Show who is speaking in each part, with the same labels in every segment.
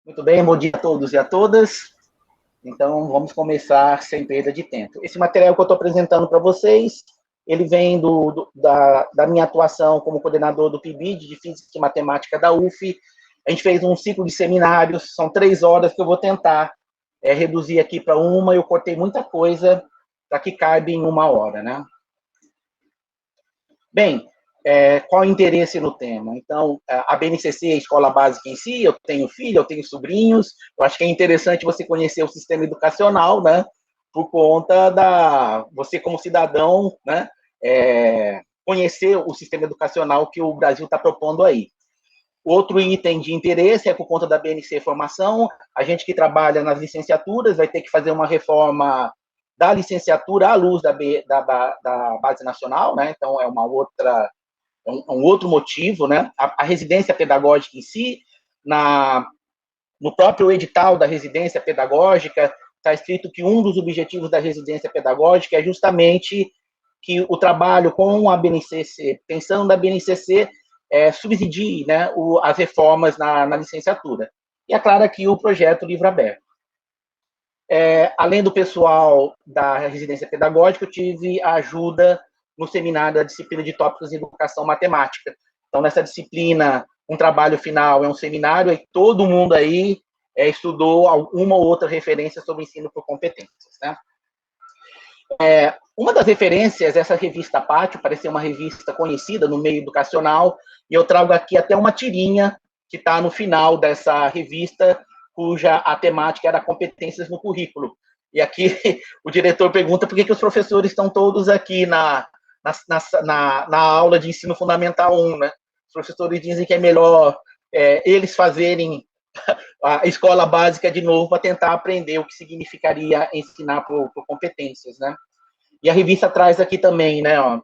Speaker 1: Muito bem, bom dia a todos e a todas. Então, vamos começar sem perda de tempo. Esse material que eu estou apresentando para vocês, ele vem da minha atuação como coordenador do PIBID, de Física e Matemática da UF. A gente fez um ciclo de seminários, são 3 horas que eu vou tentar reduzir aqui para uma. Eu cortei muita coisa para que caiba em 1 hora, né? Bem, qual o interesse no tema? Então, a BNCC é a escola básica em si, eu tenho filho, eu tenho sobrinhos, eu acho que é interessante você conhecer o sistema educacional, né, por conta você como cidadão, né, conhecer o sistema educacional que o Brasil está propondo aí. Outro item de interesse é por conta da BNC Formação, a gente que trabalha nas licenciaturas vai ter que fazer uma reforma da licenciatura à luz da Base Nacional, né, então é um outro motivo, né? A residência pedagógica em si, no próprio edital da residência pedagógica, está escrito que um dos objetivos da residência pedagógica é justamente que o trabalho com a BNCC, pensando na BNCC, subsidie, né, as reformas na licenciatura. E é claro aqui o projeto Livro Aberto. Além do pessoal da residência pedagógica, eu tive a ajuda no seminário da disciplina de tópicos de educação matemática. Então, nessa disciplina, um trabalho final é um seminário, e todo mundo aí estudou uma ou outra referência sobre ensino por competências, né? Uma das referências, essa revista Pátio, parece ser uma revista conhecida no meio educacional, e eu trago aqui até uma tirinha que está no final dessa revista, cuja a temática era competências no currículo. E aqui o diretor pergunta por que os professores estão todos aqui na aula de ensino fundamental 1, né? Os professores dizem que é melhor eles fazerem a escola básica de novo para tentar aprender o que significaria ensinar por competências, né? E a revista traz aqui também, né, ó,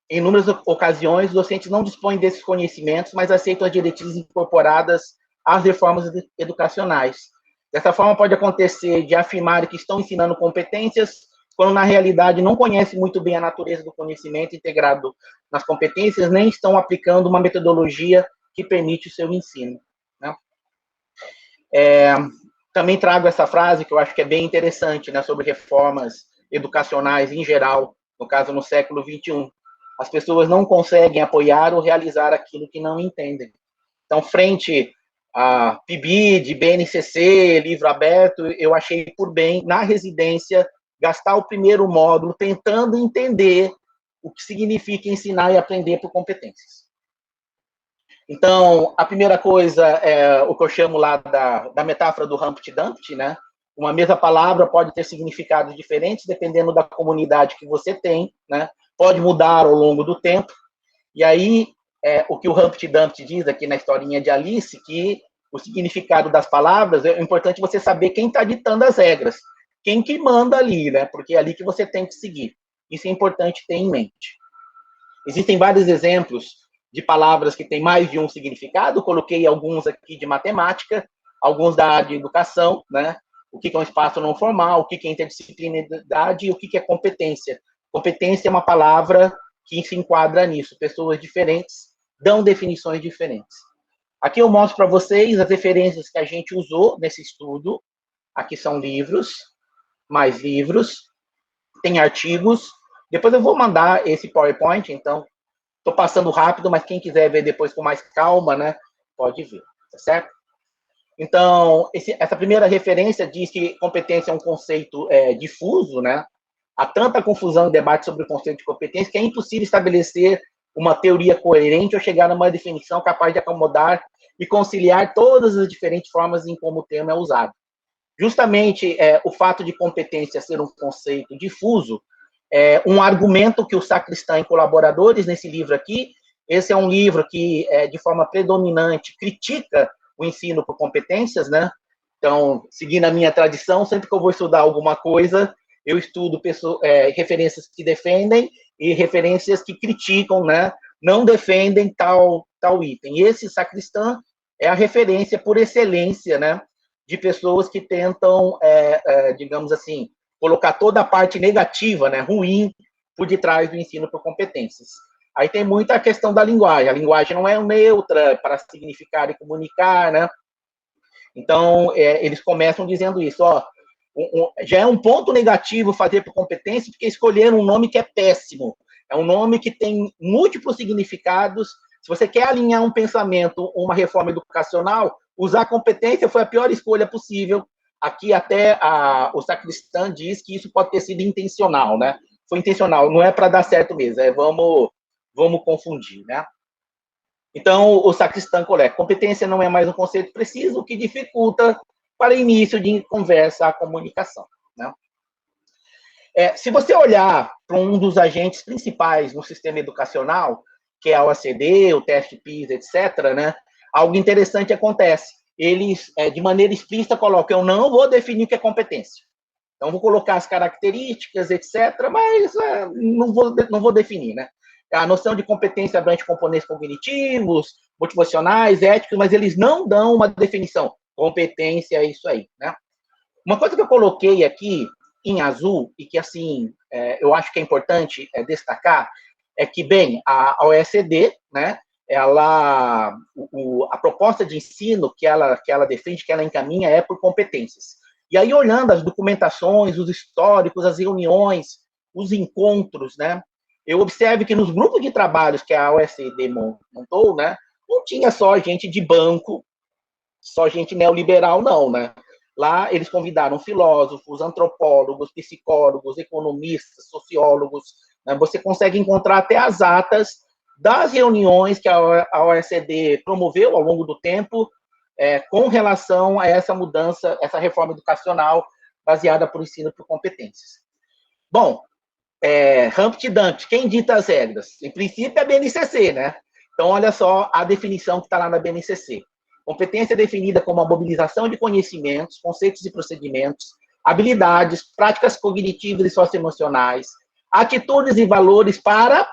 Speaker 1: em inúmeras ocasiões, os docentes não dispõem desses conhecimentos, mas aceitam as diretrizes incorporadas às reformas educacionais. Dessa forma, pode acontecer de afirmar que estão ensinando competências, quando na realidade não conhecem muito bem a natureza do conhecimento integrado nas competências, nem estão aplicando uma metodologia que permite o seu ensino, né? Também trago essa frase que eu acho que é bem interessante, né, sobre reformas educacionais em geral, no caso no século XXI. As pessoas não conseguem apoiar ou realizar aquilo que não entendem. Então, frente a PIBID, BNCC, Livro Aberto, eu achei por bem, na residência, gastar o primeiro módulo tentando entender o que significa ensinar e aprender por competências. Então, a primeira coisa é o que eu chamo lá da metáfora do Humpty Dumpty, né? Uma mesma palavra pode ter significados diferentes dependendo da comunidade que você tem, né? Pode mudar ao longo do tempo. E aí, o que o Humpty Dumpty diz aqui na historinha de Alice, que o significado das palavras, é importante você saber quem está ditando as regras, quem que manda ali, né? Porque é ali que você tem que seguir. Isso é importante ter em mente. Existem vários exemplos de palavras que têm mais de um significado, coloquei alguns aqui de matemática, alguns da área de educação, né? O que é um espaço não formal, o que é interdisciplinaridade e o que é competência. Competência é uma palavra que se enquadra nisso. Pessoas diferentes dão definições diferentes. Aqui eu mostro para vocês as referências que a gente usou nesse estudo. Aqui são livros, mais livros, tem artigos. Depois eu vou mandar esse PowerPoint, então estou passando rápido, mas quem quiser ver depois com mais calma, né, pode ver, tá certo? Então, essa primeira referência diz que competência é um conceito difuso, né? Há tanta confusão e debate sobre o conceito de competência que é impossível estabelecer uma teoria coerente ou chegar a uma definição capaz de acomodar e conciliar todas as diferentes formas em como o termo é usado. Justamente o fato de competência ser um conceito difuso um argumento que o Sacristã e colaboradores nesse livro aqui, esse é um livro que, de forma predominante, critica o ensino por competências, né? Então, seguindo a minha tradição, sempre que eu vou estudar alguma coisa, eu estudo referências que defendem e referências que criticam, né? Não defendem tal item. E esse Sacristã é a referência por excelência, né? De pessoas que tentam, digamos assim, colocar toda a parte negativa, né, ruim, por detrás do ensino por competências. Aí tem muita questão da linguagem. A linguagem não é neutra para significar e comunicar, né? Então, eles começam dizendo isso, ó, já é um ponto negativo fazer por competência, porque escolheram um nome que é péssimo. É um nome que tem múltiplos significados. Se você quer alinhar um pensamento, uma reforma educacional, usar competência foi a pior escolha possível. Aqui até o sacristã diz que isso pode ter sido intencional, né? Foi intencional, não é para dar certo mesmo, vamos confundir, né? Então, o sacristã coloca, competência não é mais um conceito preciso, o que dificulta para início de conversa a comunicação, né? Se você olhar para um dos agentes principais no sistema educacional, que é a OECD, o teste PISA, etc., né, algo interessante acontece. Eles, de maneira explícita, colocam, eu não vou definir o que é competência. Então, vou colocar as características, etc., mas não vou definir, né? A noção de competência abrange componentes cognitivos, motivacionais, éticos, mas eles não dão uma definição. Competência é isso aí, né? Uma coisa que eu coloquei aqui em azul, e que, assim, eu acho que é importante destacar, é que, bem, a OECD, né, a proposta de ensino que ela defende, que ela encaminha, é por competências. E aí, olhando as documentações, os históricos, as reuniões, os encontros, né, eu observo que nos grupos de trabalhos que a OECD montou, né, não tinha só gente de banco, só gente neoliberal, não, né? Lá eles convidaram filósofos, antropólogos, psicólogos, economistas, sociólogos. Né? Você consegue encontrar até as atas das reuniões que a OECD promoveu ao longo do tempo com relação a essa mudança, essa reforma educacional baseada por ensino por competências. Bom, Humpty Dumpty, quem dita as regras? Em princípio é a BNCC, né? Então, olha só a definição que está lá na BNCC. Competência é definida como a mobilização de conhecimentos, conceitos e procedimentos, habilidades, práticas cognitivas e socioemocionais, atitudes e valores para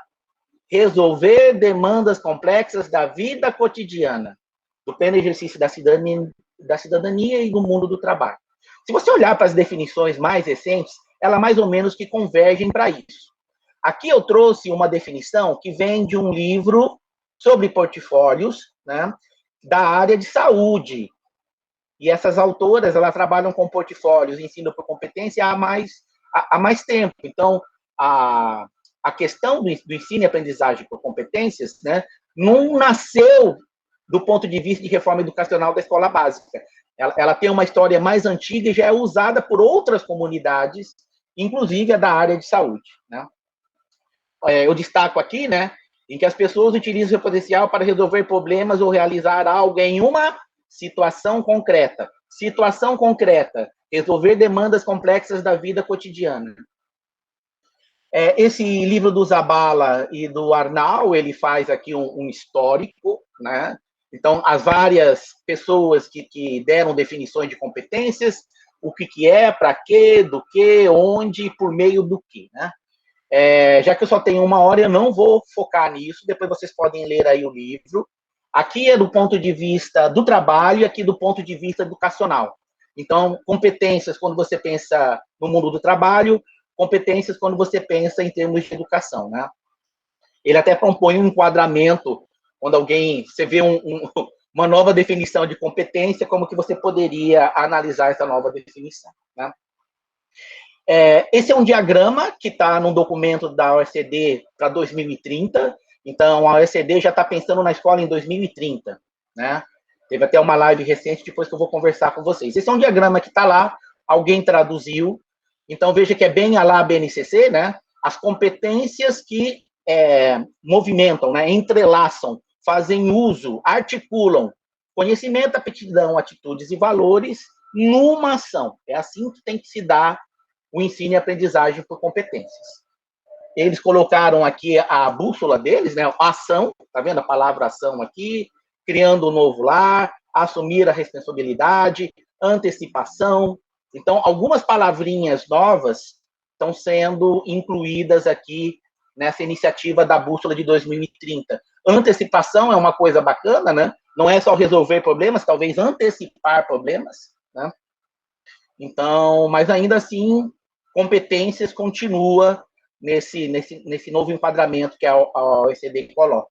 Speaker 1: resolver demandas complexas da vida cotidiana, do pleno exercício da cidadania e do mundo do trabalho. Se você olhar para as definições mais recentes, elas mais ou menos que convergem para isso. Aqui eu trouxe uma definição que vem de um livro sobre portfólios, né, da área de saúde. E essas autoras, elas trabalham com portfólios, ensino por competência há mais tempo. Então, a questão do ensino e aprendizagem por competências, né, não nasceu do ponto de vista de reforma educacional da escola básica. Ela tem uma história mais antiga e já é usada por outras comunidades, inclusive a da área de saúde, né? Eu destaco aqui, né, em que as pessoas utilizam seu potencial para resolver problemas ou realizar algo em uma situação concreta. Situação concreta, resolver demandas complexas da vida cotidiana. Esse livro do Zabala e do Arnal, ele faz aqui um histórico, né? Então, as várias pessoas que deram definições de competências, o que é, para quê, do que, onde, por meio do que, né? Já que eu só tenho 1 hora, eu não vou focar nisso, depois vocês podem ler aí o livro. Aqui é do ponto de vista do trabalho e aqui do ponto de vista educacional. Então, competências quando você pensa no mundo do trabalho, competências quando você pensa em termos de educação, né? Ele até propõe um enquadramento, quando você vê uma nova definição de competência, como que você poderia analisar essa nova definição, né? Esse é um diagrama que está num documento da OECD para 2030. Então, a OECD já está pensando na escola em 2030, né? Teve até uma live recente, depois que eu vou conversar com vocês. Esse é um diagrama que está lá, alguém traduziu. Então, veja que é bem a lá a BNCC, né? As competências que movimentam, né? Entrelaçam, fazem uso, articulam conhecimento, aptidão, atitudes e valores numa ação. É assim que tem que se dar o ensino e aprendizagem por competências. Eles colocaram aqui a bússola deles, né? Ação, tá vendo a palavra ação aqui? Criando um novo lar, assumir a responsabilidade, antecipação. Então, algumas palavrinhas novas estão sendo incluídas aqui nessa iniciativa da bússola de 2030. Antecipação é uma coisa bacana, né? Não é só resolver problemas, talvez antecipar problemas, né? Então, mas ainda assim, competências continua nesse novo enquadramento que a OECD coloca.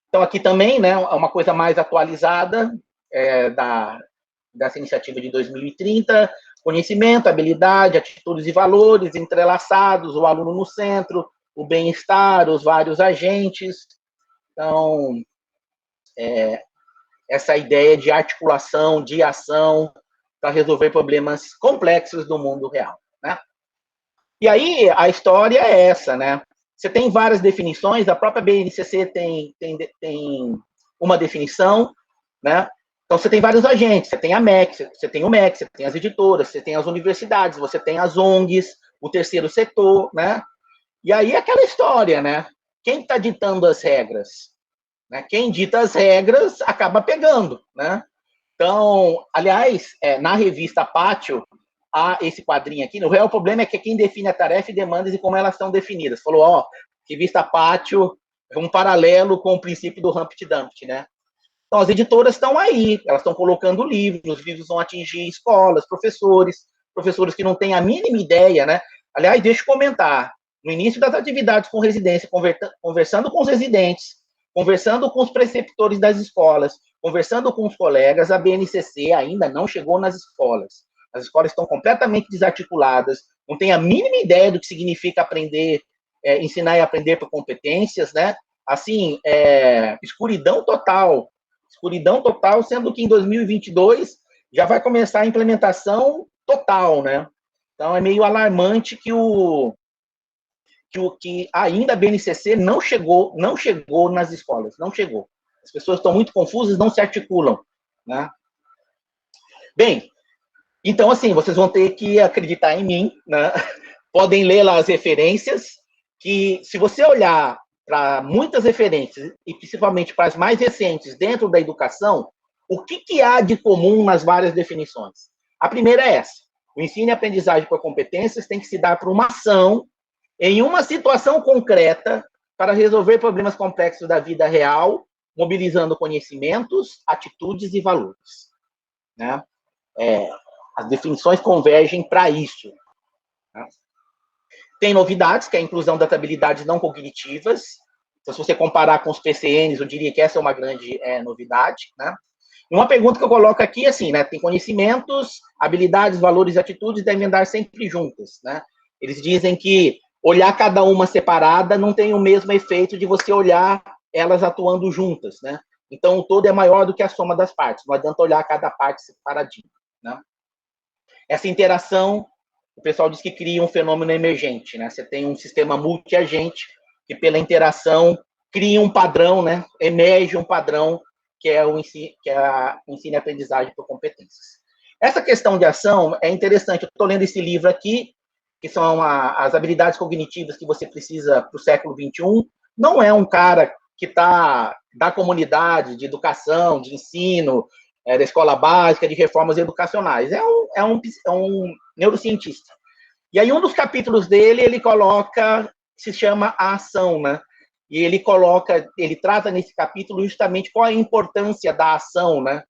Speaker 1: Então, aqui também, né, uma coisa mais atualizada dessa iniciativa de 2030, conhecimento, habilidade, atitudes e valores entrelaçados, o aluno no centro, o bem-estar, os vários agentes. Então, essa ideia de articulação, de ação, para resolver problemas complexos do mundo real, né? E aí, a história é essa, né? Você tem várias definições, a própria BNCC tem uma definição, né? Então, você tem vários agentes, você tem a MEC, você tem o MEC, você tem as editoras, você tem as universidades, você tem as ONGs, o terceiro setor, né? E aí, aquela história, né? Quem está ditando as regras? Né? Quem dita as regras acaba pegando, né? Então, aliás, na revista Pátio, há esse quadrinho aqui. O real problema é que quem define a tarefa e demandas e como elas são definidas. Falou, ó, revista Pátio é um paralelo com o princípio do Humpty Dumpty, né? Então, as editoras estão aí, elas estão colocando livros, os livros vão atingir escolas, professores que não têm a mínima ideia, né? Aliás, deixa eu comentar, no início das atividades com residência, conversando com os residentes, conversando com os preceptores das escolas, conversando com os colegas, a BNCC ainda não chegou nas escolas. As escolas estão completamente desarticuladas, não têm a mínima ideia do que significa aprender, ensinar e aprender por competências, né? Assim, escuridão total, sendo que em 2022 já vai começar a implementação total, né? Então, é meio alarmante que ainda a BNCC não chegou nas escolas, não chegou. As pessoas estão muito confusas, não se articulam, né? Bem, então, assim, vocês vão ter que acreditar em mim, né? Podem ler lá as referências, que se você olhar para muitas referências, e principalmente para as mais recentes dentro da educação, o que há de comum nas várias definições? A primeira é essa: o ensino e aprendizagem por competências tem que se dar por uma ação em uma situação concreta para resolver problemas complexos da vida real, mobilizando conhecimentos, atitudes e valores, né? As definições convergem para isso, né? Tem novidades, que é a inclusão das habilidades não cognitivas. Então, se você comparar com os PCNs, eu diria que essa é uma grande novidade, né? E uma pergunta que eu coloco aqui, assim, né? Tem conhecimentos, habilidades, valores e atitudes devem andar sempre juntas, né? Eles dizem que olhar cada uma separada não tem o mesmo efeito de você olhar elas atuando juntas, né? Então, o todo é maior do que a soma das partes. Não adianta olhar cada parte separadinha, né? Essa interação, o pessoal diz que cria um fenômeno emergente, né? Você tem um sistema multiagente que, pela interação, cria um padrão, né? Emerge um padrão que é a ensino e aprendizagem por competências. Essa questão de ação é interessante. Eu estou lendo esse livro aqui, que são as habilidades cognitivas que você precisa para o século XXI. Não é um cara que está da comunidade de educação, de ensino, da escola básica, de reformas educacionais. É um neurocientista. E aí, um dos capítulos dele, ele coloca, se chama a ação, né? E ele trata nesse capítulo justamente qual é a importância da ação, né?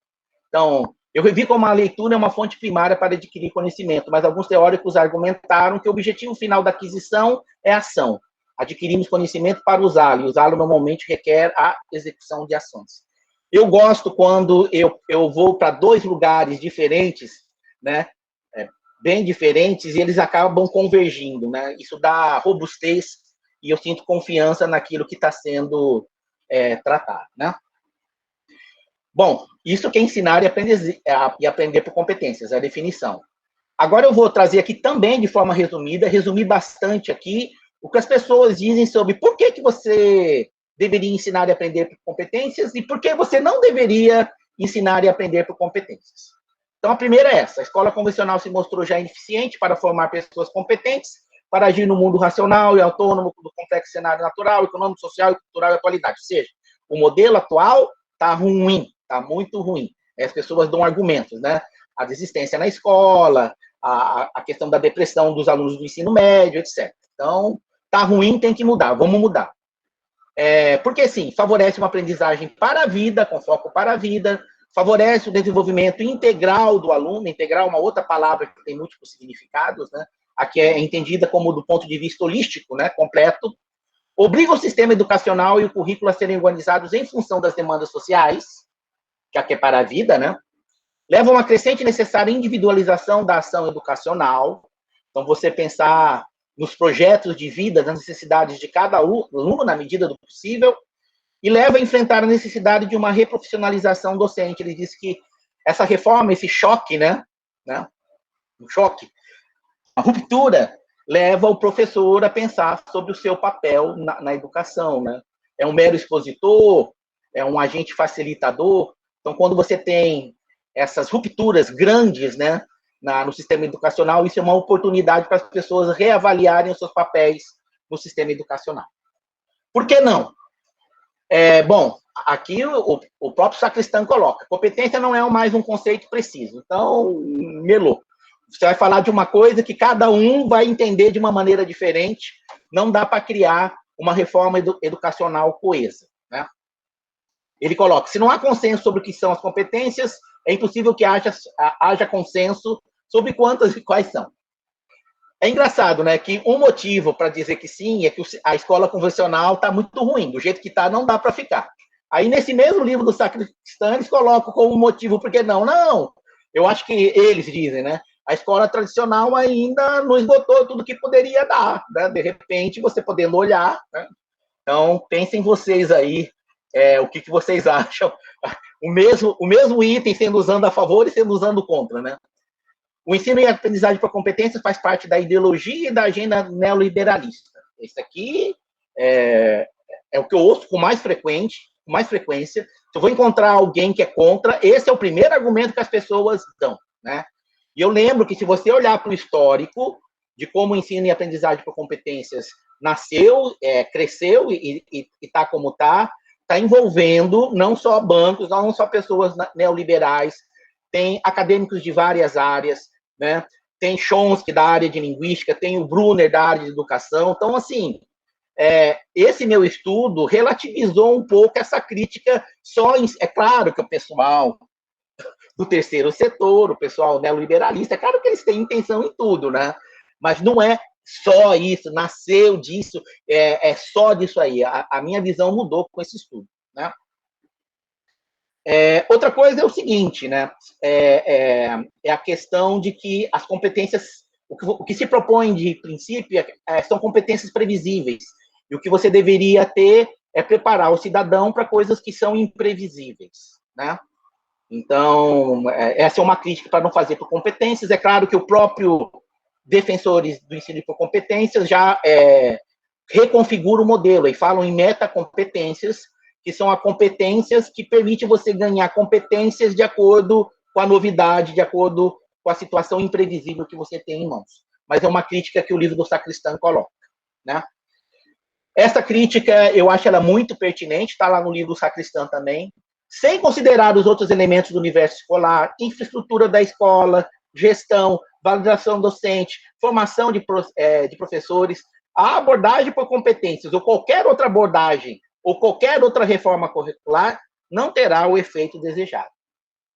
Speaker 1: Então, eu vi como a leitura é uma fonte primária para adquirir conhecimento, mas alguns teóricos argumentaram que o objetivo final da aquisição é a ação. Adquirimos conhecimento para usá-lo, e usá-lo normalmente requer a execução de ações. Eu gosto quando eu vou para dois lugares diferentes, né, bem diferentes, e eles acabam convergindo, né? Isso dá robustez e eu sinto confiança naquilo que está sendo tratado, né? Bom, isso que é ensinar e aprender por competências, é a definição. Agora eu vou trazer aqui também, de forma resumida, resumir bastante aqui o que as pessoas dizem sobre por que você deveria ensinar e aprender por competências e por que você não deveria ensinar e aprender por competências. Então, a primeira é essa: a escola convencional se mostrou já ineficiente para formar pessoas competentes para agir no mundo racional e autônomo do complexo cenário natural, econômico, social, cultural e atualidade. Ou seja, o modelo atual está ruim, está muito ruim. As pessoas dão argumentos, né? A desistência na escola, a questão da depressão dos alunos do ensino médio, etc. Então, está ruim, tem que mudar, vamos mudar. Porque, sim, favorece uma aprendizagem para a vida, com foco para a vida, favorece o desenvolvimento integral do aluno. Integral é uma outra palavra que tem múltiplos significados, né? aqui é entendida como do ponto de vista holístico, né, completo, obriga o sistema educacional e o currículo a serem organizados em função das demandas sociais, que aqui é para a vida, né, leva a uma crescente e necessária individualização da ação educacional. Então, você pensar nos projetos de vida, nas necessidades de cada aluno, na medida do possível, e leva a enfrentar a necessidade de uma reprofissionalização docente. Ele diz que essa reforma, esse choque, né, um choque, a ruptura, leva o professor a pensar sobre o seu papel na educação, né? É um mero expositor, é um agente facilitador. Então, quando você tem essas rupturas grandes, né, no sistema educacional, isso é uma oportunidade para as pessoas reavaliarem os seus papéis no sistema educacional. Por que não? Bom, aqui o próprio Sacristã coloca, competência não é mais um conceito preciso. Então, melou. Você vai falar de uma coisa que cada um vai entender de uma maneira diferente, não dá para criar uma reforma educacional coesa, né? Ele coloca, se não há consenso sobre o que são as competências, é impossível que haja consenso sobre quantas e quais são. É engraçado, né, que um motivo para dizer que sim é que a escola convencional está muito ruim, do jeito que está, não dá para ficar. Aí, nesse mesmo livro do Sacristã, eles colocam como motivo, porque não, eu acho que eles dizem, né, a escola tradicional ainda não esgotou tudo que poderia dar, né, de repente, você podendo olhar, né, então, pensem vocês aí, o que vocês acham, o mesmo item sendo usado a favor e sendo usado contra, né. O ensino e a aprendizagem por competências faz parte da ideologia e da agenda neoliberalista. Esse aqui é o que eu ouço com mais frequência. Se eu vou encontrar alguém que é contra, esse é o primeiro argumento que as pessoas dão, né? E eu lembro que se você olhar para o histórico de como o ensino e a aprendizagem por competências nasceu, cresceu e está como está envolvendo não só bancos, não só pessoas neoliberais, tem acadêmicos de várias áreas, né? Tem Chomsky da área de linguística, tem o Brunner da área de educação. Então, assim, esse meu estudo relativizou um pouco essa crítica. É claro que o pessoal do terceiro setor, o pessoal neoliberalista, é claro que eles têm intenção em tudo, né? Mas não é só isso, nasceu disso, é só disso aí. A minha visão mudou com esse estudo, né? Outra coisa é o seguinte, né? É a questão de que as competências, o que se propõe de princípio são competências previsíveis. E o que você deveria ter é preparar o cidadão para coisas que são imprevisíveis, né? Então, essa é uma crítica para não fazer por competências. É claro que o próprio defensores do ensino por competências já reconfigura o modelo e falam em metacompetências, que são as competências que permitem você ganhar competências de acordo com a novidade, de acordo com a situação imprevisível que você tem em mãos. Mas é uma crítica que o livro do Sacristã coloca, né? Essa crítica, eu acho ela muito pertinente, está lá no livro do Sacristã também, sem considerar os outros elementos do universo escolar, infraestrutura da escola, gestão, validação docente, formação de professores, a abordagem por competências ou qualquer outra abordagem ou qualquer outra reforma curricular não terá o efeito desejado.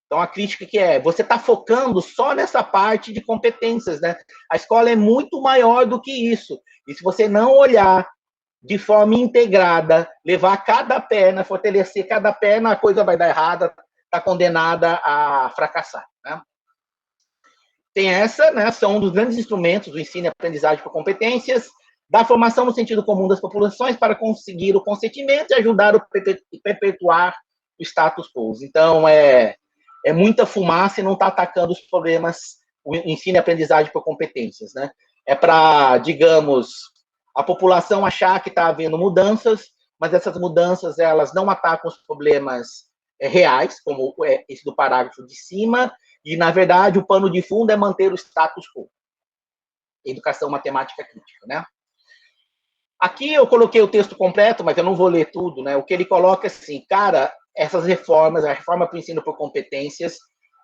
Speaker 1: Então, a crítica que você está focando só nessa parte de competências, né? A escola é muito maior do que isso. E se você não olhar de forma integrada, levar cada perna, fortalecer cada perna, a coisa vai dar errada, está condenada a fracassar, né? Tem essa, né? São um dos grandes instrumentos do ensino e aprendizagem por competências, da formação no sentido comum das populações para conseguir o consentimento e ajudar a perpetuar o status quo. Então, é muita fumaça e não está atacando os problemas, o ensino e aprendizagem por competências, né? É para, digamos, a população achar que está havendo mudanças, mas essas mudanças elas não atacam os problemas reais, como esse do parágrafo de cima, e, na verdade, o pano de fundo é manter o status quo. Educação matemática crítica, né? Aqui eu coloquei o texto completo, mas eu não vou ler tudo, né? O que ele coloca é assim, cara, essas reformas, a reforma para o ensino por competências,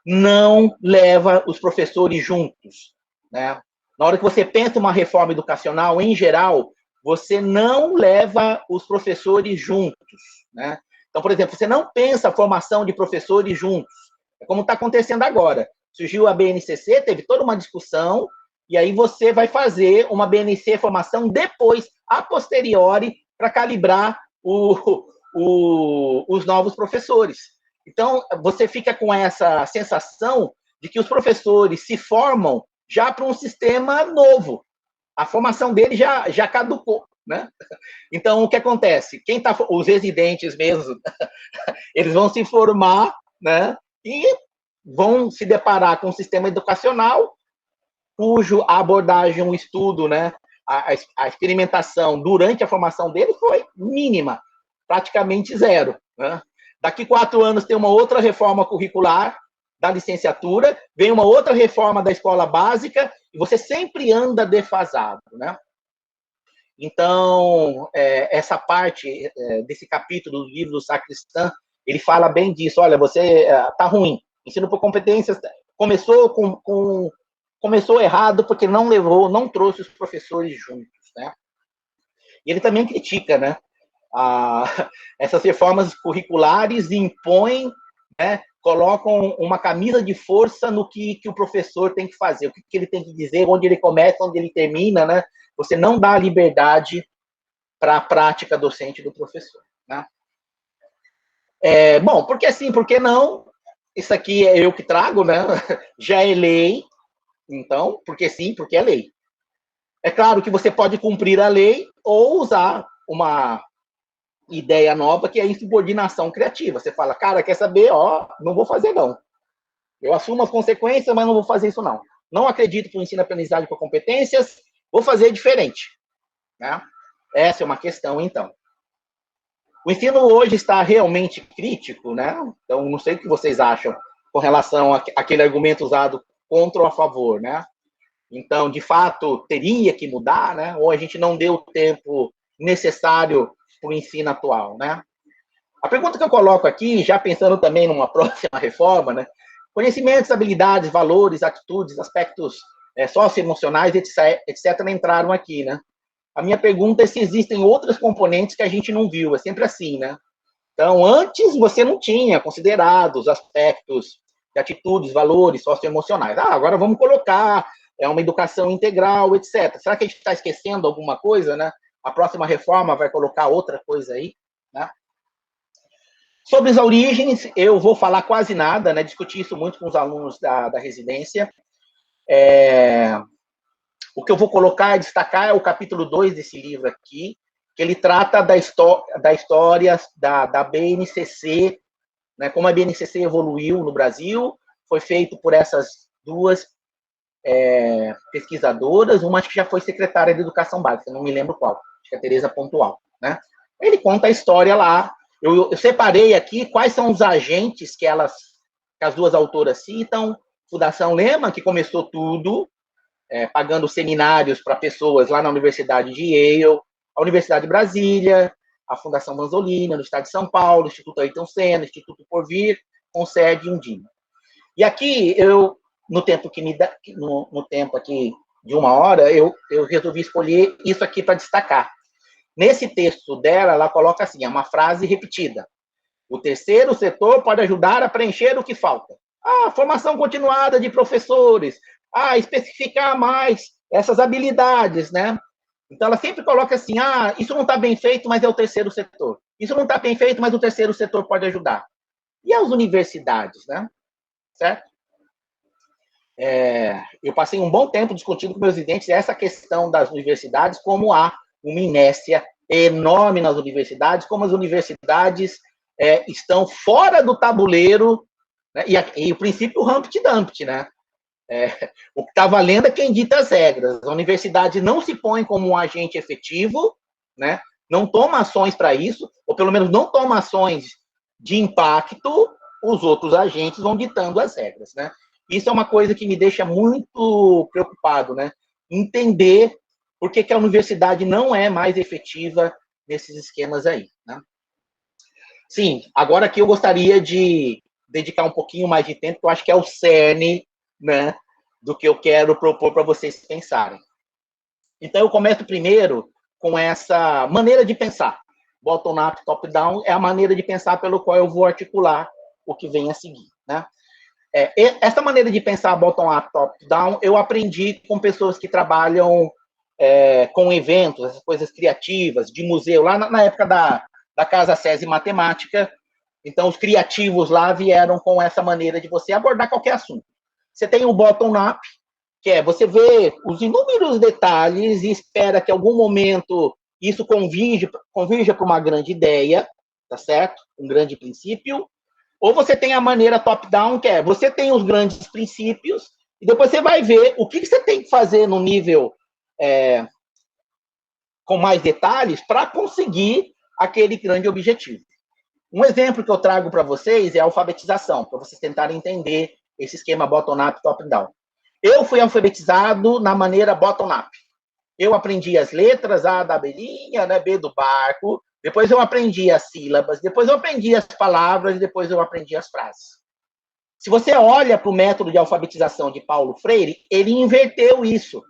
Speaker 1: não leva os professores juntos, né? Na hora que você pensa uma reforma educacional, em geral, você não leva os professores juntos, né? Então, por exemplo, você não pensa a formação de professores juntos. É como está acontecendo agora. Surgiu a BNCC, teve toda uma discussão, e aí você vai fazer uma BNC formação depois, a posteriori, para calibrar os novos professores. Então, você fica com essa sensação de que os professores se formam já para um sistema novo. A formação dele já caducou, né? Então, o que acontece? Os residentes mesmo, eles vão se formar, né? E vão se deparar com um sistema educacional cujo a abordagem, o estudo, né? A experimentação durante a formação dele foi mínima, praticamente zero, né? Daqui 4 anos tem uma outra reforma curricular da licenciatura, vem uma outra reforma da escola básica, e você sempre anda defasado, né? Então, essa parte desse capítulo do livro do Sacristã, ele fala bem disso. Olha, você tá ruim. Ensino por competências começou errado porque não trouxe os professores juntos, né? E ele também critica, né? Essas reformas curriculares impõem, né, colocam uma camisa de força no que o professor tem que fazer, o que ele tem que dizer, onde ele começa, onde ele termina, né? Você não dá liberdade para a prática docente do professor, né? Bom, porque sim, porque não? Isso aqui é eu que trago, né? Já é lei, então, porque sim, porque é lei. É claro que você pode cumprir a lei ou usar uma ideia nova, que é a insubordinação criativa. Você fala, cara, quer saber? Ó, não vou fazer, não. Eu assumo as consequências, mas não vou fazer isso, não. Não acredito no ensino-aprendizagem por competências, vou fazer diferente, né? Essa é uma questão, então. O ensino hoje está realmente crítico, né? Então, não sei o que vocês acham com relação àquele argumento usado contra ou a favor, né? Então, de fato, teria que mudar, né? Ou a gente não deu o tempo necessário para o ensino atual, né? A pergunta que eu coloco aqui, já pensando também numa próxima reforma, né? Conhecimentos, habilidades, valores, atitudes, aspectos socioemocionais, etc., entraram aqui, né? A minha pergunta é se existem outros componentes que a gente não viu, é sempre assim, né? Então, antes você não tinha considerado os aspectos de atitudes, valores socioemocionais. Agora vamos colocar uma educação integral, etc. Será que a gente está esquecendo alguma coisa, né? A próxima reforma vai colocar outra coisa aí, né? Sobre as origens, eu vou falar quase nada, né? Discuti isso muito com os alunos da residência. O que eu vou colocar e destacar é o capítulo 2 desse livro aqui, que ele trata da história da BNCC, né, como a BNCC evoluiu no Brasil, foi feito por essas duas pesquisadoras, uma acho que já foi secretária de Educação Básica, não me lembro qual, acho que é a Tereza Pontual, né? Ele conta a história lá, eu separei aqui quais são os agentes que as duas autoras citam, Fundação Lehman, que começou tudo, pagando seminários para pessoas lá na Universidade de Yale, a Universidade de Brasília, a Fundação Manzolini, no estado de São Paulo, Instituto Ayrton Senna, Instituto Porvir, com sede em Undina. E aqui, no tempo no tempo aqui de 1 hora, eu resolvi escolher isso aqui para destacar. Nesse texto dela, ela coloca assim, é uma frase repetida. O terceiro setor pode ajudar a preencher o que falta. Formação continuada de professores, especificar mais essas habilidades, né? Então, ela sempre coloca assim, isso não está bem feito, mas é o terceiro setor. Isso não está bem feito, mas o terceiro setor pode ajudar. E as universidades, né? Certo? Eu passei um bom tempo discutindo com meus residentes essa questão das universidades, como há uma inércia enorme nas universidades, como as universidades estão fora do tabuleiro, né? E o princípio Humpty Dumpty, né? O que está valendo é quem dita as regras. A universidade não se põe como um agente efetivo, né? Não toma ações para isso, ou pelo menos não toma ações de impacto, os outros agentes vão ditando as regras, né? Isso é uma coisa que me deixa muito preocupado, né? Entender por que a universidade não é mais efetiva nesses esquemas aí, né? Sim, agora aqui eu gostaria de dedicar um pouquinho mais de tempo, que eu acho que é o cerne, né, do que eu quero propor para vocês pensarem. Então, eu começo primeiro com essa maneira de pensar. Bottom-up, top-down é a maneira de pensar pelo qual eu vou articular o que vem a seguir, né? Essa maneira de pensar bottom-up, top-down, eu aprendi com pessoas que trabalham com eventos, essas coisas criativas, de museu, lá na época da Casa SESI Matemática. Então, os criativos lá vieram com essa maneira de você abordar qualquer assunto. Você tem o bottom-up, que é você vê os inúmeros detalhes e espera que em algum momento isso convirja para uma grande ideia, tá certo? Um grande princípio. Ou você tem a maneira top-down, que é você tem os grandes princípios e depois você vai ver o que você tem que fazer no nível com mais detalhes para conseguir aquele grande objetivo. Um exemplo que eu trago para vocês é a alfabetização, para vocês tentarem entender esse esquema bottom-up, top-down. Eu fui alfabetizado na maneira bottom-up. Eu aprendi as letras, A da abelhinha, né, B do barco, depois eu aprendi as sílabas, depois eu aprendi as palavras, depois eu aprendi as frases. Se você olha para o método de alfabetização de Paulo Freire, ele inverteu isso.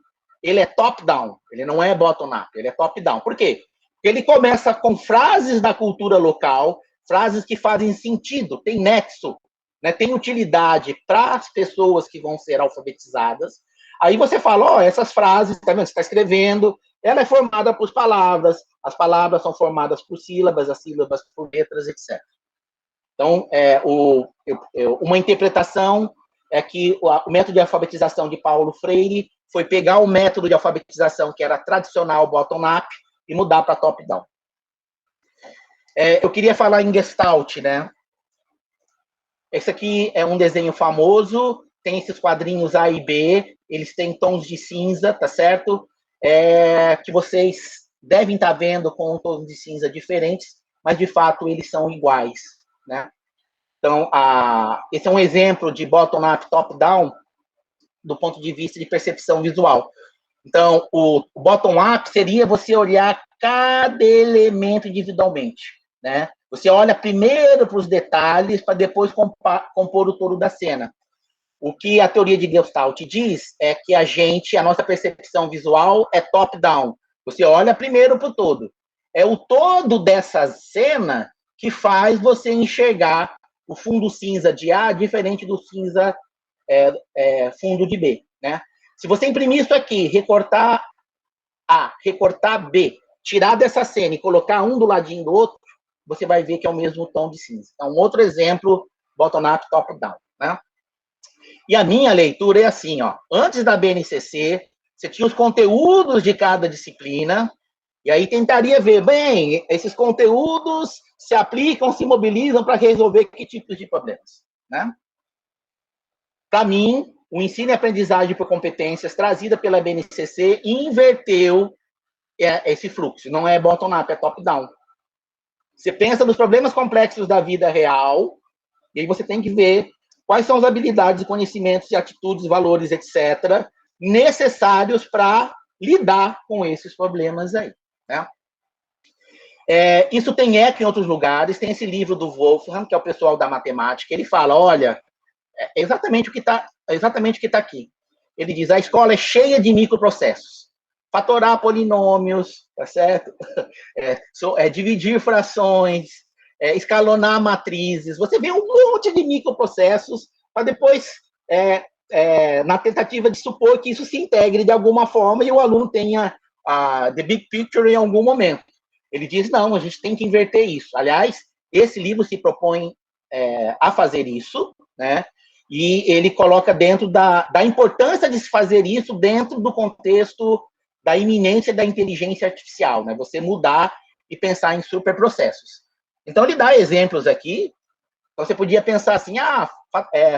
Speaker 1: Ele é top-down, ele não é bottom-up, ele é top-down. Por quê? Porque ele começa com frases da cultura local, frases que fazem sentido, tem nexo, né, tem utilidade para as pessoas que vão ser alfabetizadas. Aí você fala, essas frases, tá vendo? Você está escrevendo, ela é formada por palavras, as palavras são formadas por sílabas, as sílabas por letras, etc. Então, uma interpretação é que o método de alfabetização de Paulo Freire foi pegar o método de alfabetização que era tradicional, bottom-up, e mudar para top-down. Eu queria falar em Gestalt, né? Esse aqui é um desenho famoso, tem esses quadrinhos A e B, eles têm tons de cinza, tá certo? Que vocês devem estar vendo com tons de cinza diferentes, mas de fato eles são iguais, né? Então, esse é um exemplo de bottom-up, top-down, do ponto de vista de percepção visual. Então, o bottom-up seria você olhar cada elemento individualmente, né? Você olha primeiro para os detalhes, para depois compor o todo da cena. O que a teoria de Gestalt diz é que a nossa percepção visual é top-down. Você olha primeiro para o todo. É o todo dessa cena que faz você enxergar o fundo cinza de A diferente do cinza fundo de B, né? Se você imprimir isso aqui, recortar A, recortar B, tirar dessa cena e colocar um do ladinho do outro, você vai ver que é o mesmo tom de cinza. Então, outro exemplo, bottom-up, top-down, né? E a minha leitura é assim, antes da BNCC, você tinha os conteúdos de cada disciplina, e aí tentaria ver, bem, esses conteúdos se aplicam, se mobilizam para resolver que tipos de problemas, né? Para mim, o ensino e aprendizagem por competências trazida pela BNCC inverteu esse fluxo. Não é bottom-up, é top-down. Você pensa nos problemas complexos da vida real, e aí você tem que ver quais são as habilidades, conhecimentos, atitudes, valores, etc., necessários para lidar com esses problemas aí, né? Isso tem eco em outros lugares, tem esse livro do Wolfram, que é o pessoal da matemática, ele fala, olha, exatamente o que está aqui. Ele diz, a escola é cheia de microprocessos. Fatorar polinômios, tá certo? Dividir frações, escalonar matrizes. Você vê um monte de microprocessos para depois, na tentativa de supor que isso se integre de alguma forma e o aluno tenha the big picture em algum momento. Ele diz, não, a gente tem que inverter isso. Aliás, esse livro se propõe a fazer isso, né? E ele coloca dentro da importância de se fazer isso dentro do contexto da iminência da inteligência artificial, né? Você mudar e pensar em superprocessos. Então, ele dá exemplos aqui. Você podia pensar assim,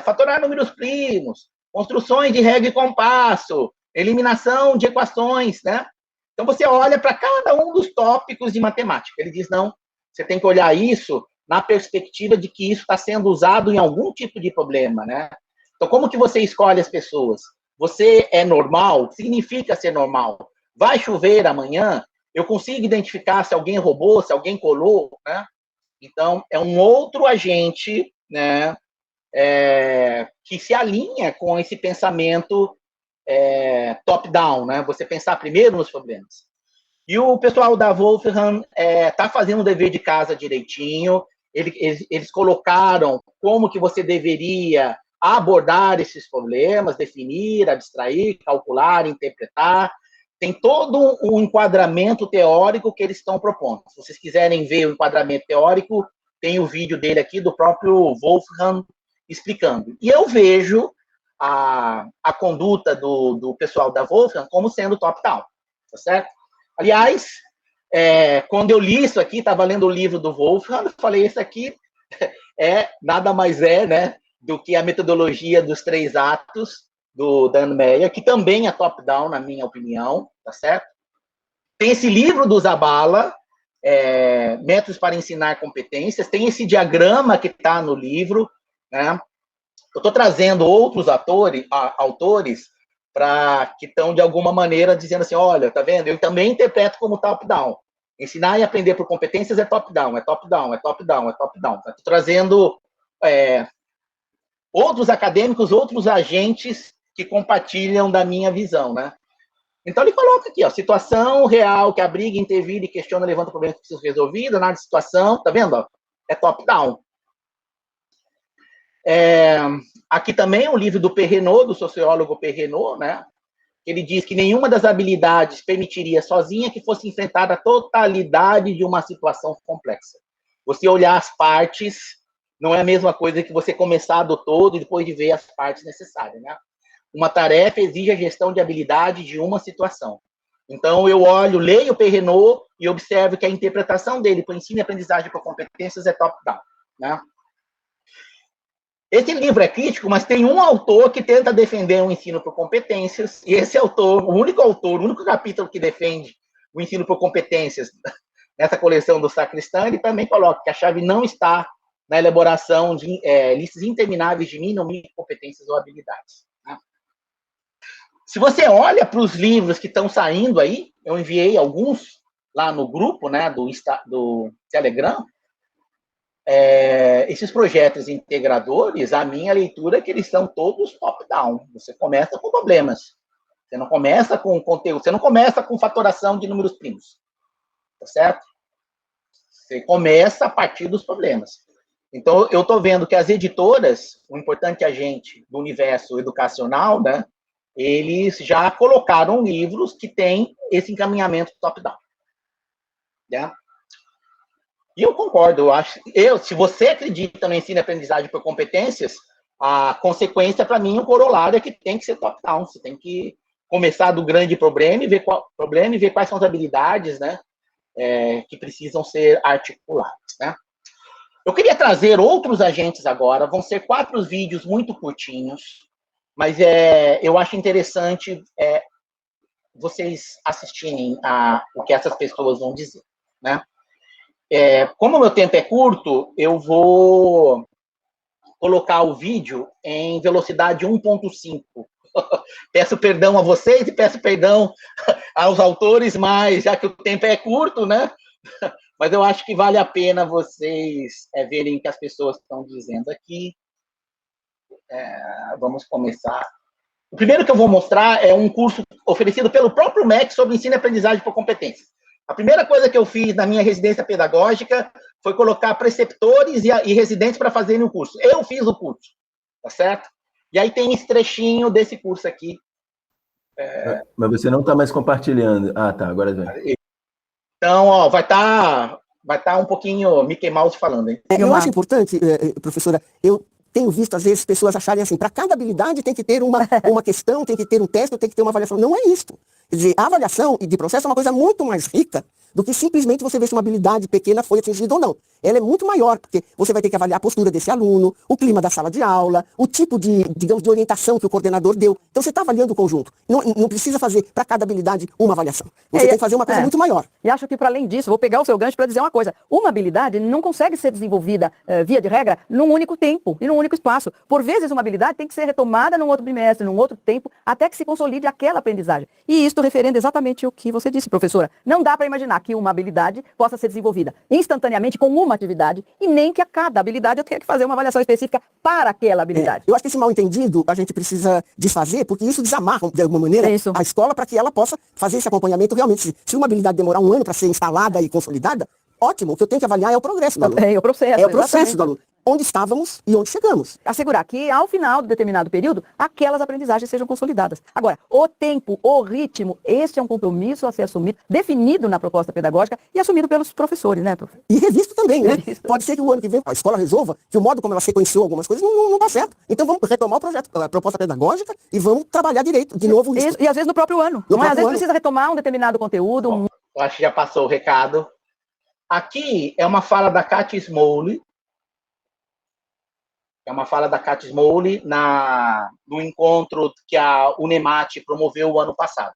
Speaker 1: fatorar números primos, construções de regra e compasso, eliminação de equações, né? Então, você olha para cada um dos tópicos de matemática. Ele diz, não, você tem que olhar isso na perspectiva de que isso está sendo usado em algum tipo de problema, né? Então, como que você escolhe as pessoas? Você é normal? Significa ser normal. Vai chover amanhã? Eu consigo identificar se alguém roubou, se alguém colou, né? Então, é um outro agente, né, que se alinha com esse pensamento top-down, né? Você pensar primeiro nos problemas. E o pessoal da Wolfram está fazendo o dever de casa direitinho. Eles colocaram como que você deveria a abordar esses problemas, definir, abstrair, calcular, interpretar. Tem todo um enquadramento teórico que eles estão propondo. Se vocês quiserem ver o enquadramento teórico, tem o vídeo dele aqui, do próprio Wolfram, explicando. E eu vejo a conduta do pessoal da Wolfram como sendo top-down, tá certo? Aliás, quando eu li isso aqui, estava lendo o livro do Wolfram, eu falei, isso aqui nada mais né, do que a metodologia dos 3 atos do Dan Meyer, que também é top-down, na minha opinião, tá certo? Tem esse livro do Zabala, Métodos para Ensinar Competências, tem esse diagrama que está no livro, né? Eu estou trazendo outros autores que estão, de alguma maneira, dizendo assim, olha, tá vendo? Eu também interpreto como top-down. Ensinar e aprender por competências é top-down, é top-down, é top-down, é top-down. Estou trazendo outros acadêmicos, outros agentes que compartilham da minha visão, né? Então, ele coloca aqui, ó, situação real, que abriga, intervir e questiona, levanta problemas que precisam ser resolvidos, análise de situação, tá vendo? Ó? É top-down. Aqui também o livro do Perrenot, do sociólogo Perrenot, né? Ele diz que nenhuma das habilidades permitiria sozinha que fosse enfrentada a totalidade de uma situação complexa. Você olhar as partes não é a mesma coisa que você começar do todo e depois de ver as partes necessárias, né? Uma tarefa exige a gestão de habilidade de uma situação. Então, eu leio o Perrenot e observo que a interpretação dele para o ensino e aprendizagem por competências é top-down, né? Esse livro é crítico, mas tem um autor que tenta defender o ensino por competências, e esse autor, o único capítulo que defende o ensino por competências nessa coleção do Sacristã, ele também coloca que a chave não está na elaboração de listas intermináveis de mínimo competências ou habilidades, né? Se você olha para os livros que estão saindo aí, eu enviei alguns lá no grupo, né, do Telegram, esses projetos integradores, a minha leitura é que eles são todos top-down. Você começa com problemas. Você não começa com conteúdo, você não começa com fatoração de números primos. Tá certo? Você começa a partir dos problemas. Então, eu estou vendo que as editoras, o importante agente do universo educacional, né, eles já colocaram livros que têm esse encaminhamento top-down. Né? E eu concordo, se você acredita no ensino e aprendizagem por competências, a consequência, para mim, o corolário é que tem que ser top-down. Você tem que começar do grande problema e ver quais são as habilidades, né, que precisam ser articuladas, né? Eu queria trazer outros agentes agora, vão ser 4 vídeos muito curtinhos, mas eu acho interessante vocês assistirem o que essas pessoas vão dizer, né? Como o meu tempo é curto, eu vou colocar o vídeo em velocidade 1.5. Peço perdão a vocês e peço perdão aos autores, mas já que o tempo é curto, né? Mas eu acho que vale a pena vocês verem o que as pessoas estão dizendo aqui. Vamos começar. O primeiro que eu vou mostrar é um curso oferecido pelo próprio MEC sobre ensino e aprendizagem por competências. A primeira coisa que eu fiz na minha residência pedagógica foi colocar preceptores e residentes para fazerem o curso. Eu fiz o curso, tá certo? E aí tem esse trechinho desse curso aqui.
Speaker 2: Mas você não está mais compartilhando. Ah, tá, agora vem.
Speaker 1: Então, ó, vai tá um pouquinho Mickey Mouse falando, hein?
Speaker 3: Eu acho importante, professora, eu tenho visto, às vezes, pessoas acharem assim, para cada habilidade tem que ter uma questão, tem que ter um teste, tem que ter uma avaliação. Não é isso. Quer dizer, a avaliação de processo é uma coisa muito mais rica do que simplesmente você ver se uma habilidade pequena foi atingida ou não. Ela é muito maior, porque você vai ter que avaliar a postura desse aluno, o clima da sala de aula, o tipo de, digamos, de orientação que o coordenador deu. Então você está avaliando o conjunto. Não precisa fazer para cada habilidade uma avaliação. Você tem que fazer uma coisa muito maior.
Speaker 4: E acho que, para além disso, vou pegar o seu gancho para dizer uma coisa. Uma habilidade não consegue ser desenvolvida, via de regra, num único tempo e num único espaço. Por vezes, uma habilidade tem que ser retomada num outro bimestre, num outro tempo, até que se consolide aquela aprendizagem. E isto referendo exatamente o que você disse, professora. Não dá para imaginar que uma habilidade possa ser desenvolvida instantaneamente com uma atividade e nem que a cada habilidade eu tenha que fazer uma avaliação específica para aquela habilidade.
Speaker 3: Eu acho que esse mal-entendido a gente precisa desfazer, porque isso desamarra, de alguma maneira, a escola para que ela possa fazer esse acompanhamento realmente. Se uma habilidade demorar 1 ano para ser instalada e consolidada, ótimo, o que eu tenho que avaliar é o progresso do aluno.
Speaker 4: É o processo.
Speaker 3: É o processo do aluno. onde estávamos e onde chegamos.
Speaker 4: Assegurar que, ao final de determinado período, aquelas aprendizagens sejam consolidadas. Agora, o tempo, o ritmo, este é um compromisso a ser assumido, definido na proposta pedagógica e assumido pelos professores, né, professor?
Speaker 3: E revisto também, né?
Speaker 4: Revisto.
Speaker 3: Pode ser que o ano que vem a escola resolva que o modo como ela sequenciou algumas coisas não dá certo. Então vamos retomar o projeto, a proposta pedagógica e vamos trabalhar direito, de novo isso.
Speaker 4: E às vezes no próprio ano.
Speaker 3: No
Speaker 4: Não é? Às
Speaker 3: próprio
Speaker 4: vezes
Speaker 3: ano.
Speaker 4: precisa retomar um determinado conteúdo.
Speaker 1: Bom, eu acho que já passou o recado. Aqui é uma fala da Katia Smoley. É uma fala da Katia Smoley no encontro que a Unemate promoveu o ano passado.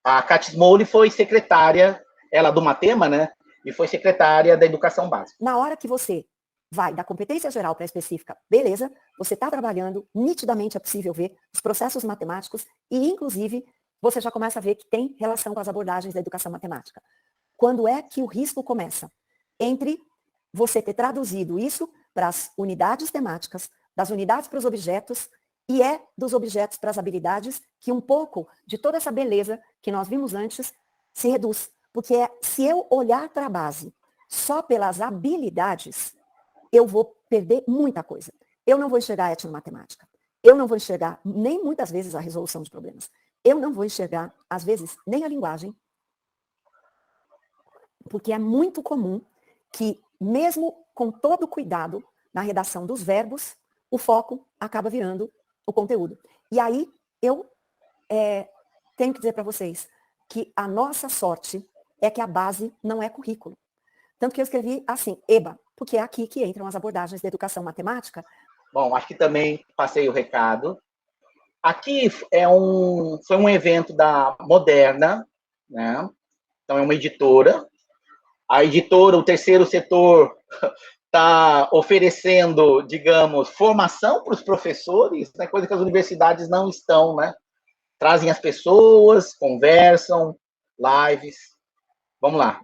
Speaker 1: A Katia Smoley foi secretária, ela do Matema, né? E foi secretária da Educação Básica.
Speaker 5: Na hora que você vai da competência geral para a específica, beleza, você está trabalhando, nitidamente é possível ver os processos matemáticos e, inclusive, você já começa a ver que tem relação com as abordagens da educação matemática. Quando é que o risco começa? Entre você ter traduzido isso para as unidades temáticas, das unidades para os objetos, e dos objetos para as habilidades, que um pouco de toda essa beleza que nós vimos antes se reduz. Porque se eu olhar para a base só pelas habilidades, eu vou perder muita coisa. Eu não vou enxergar a etnomatemática. Eu não vou enxergar nem muitas vezes a resolução de problemas. Eu não vou enxergar, às vezes, nem a linguagem, porque é muito comum que, mesmo com todo o cuidado na redação dos verbos, o foco acaba virando o conteúdo. E aí, eu tenho que dizer para vocês que a nossa sorte é que a base não é currículo. Tanto que eu escrevi assim, EBA, porque é aqui que entram as abordagens da educação matemática.
Speaker 1: Bom, acho que também passei o recado. Aqui foi um evento da Moderna, né? Então é uma editora. A editora, o terceiro setor, está oferecendo, digamos, formação para os professores, né? Coisa que as universidades não estão, né? Trazem as pessoas, conversam, lives. Vamos lá.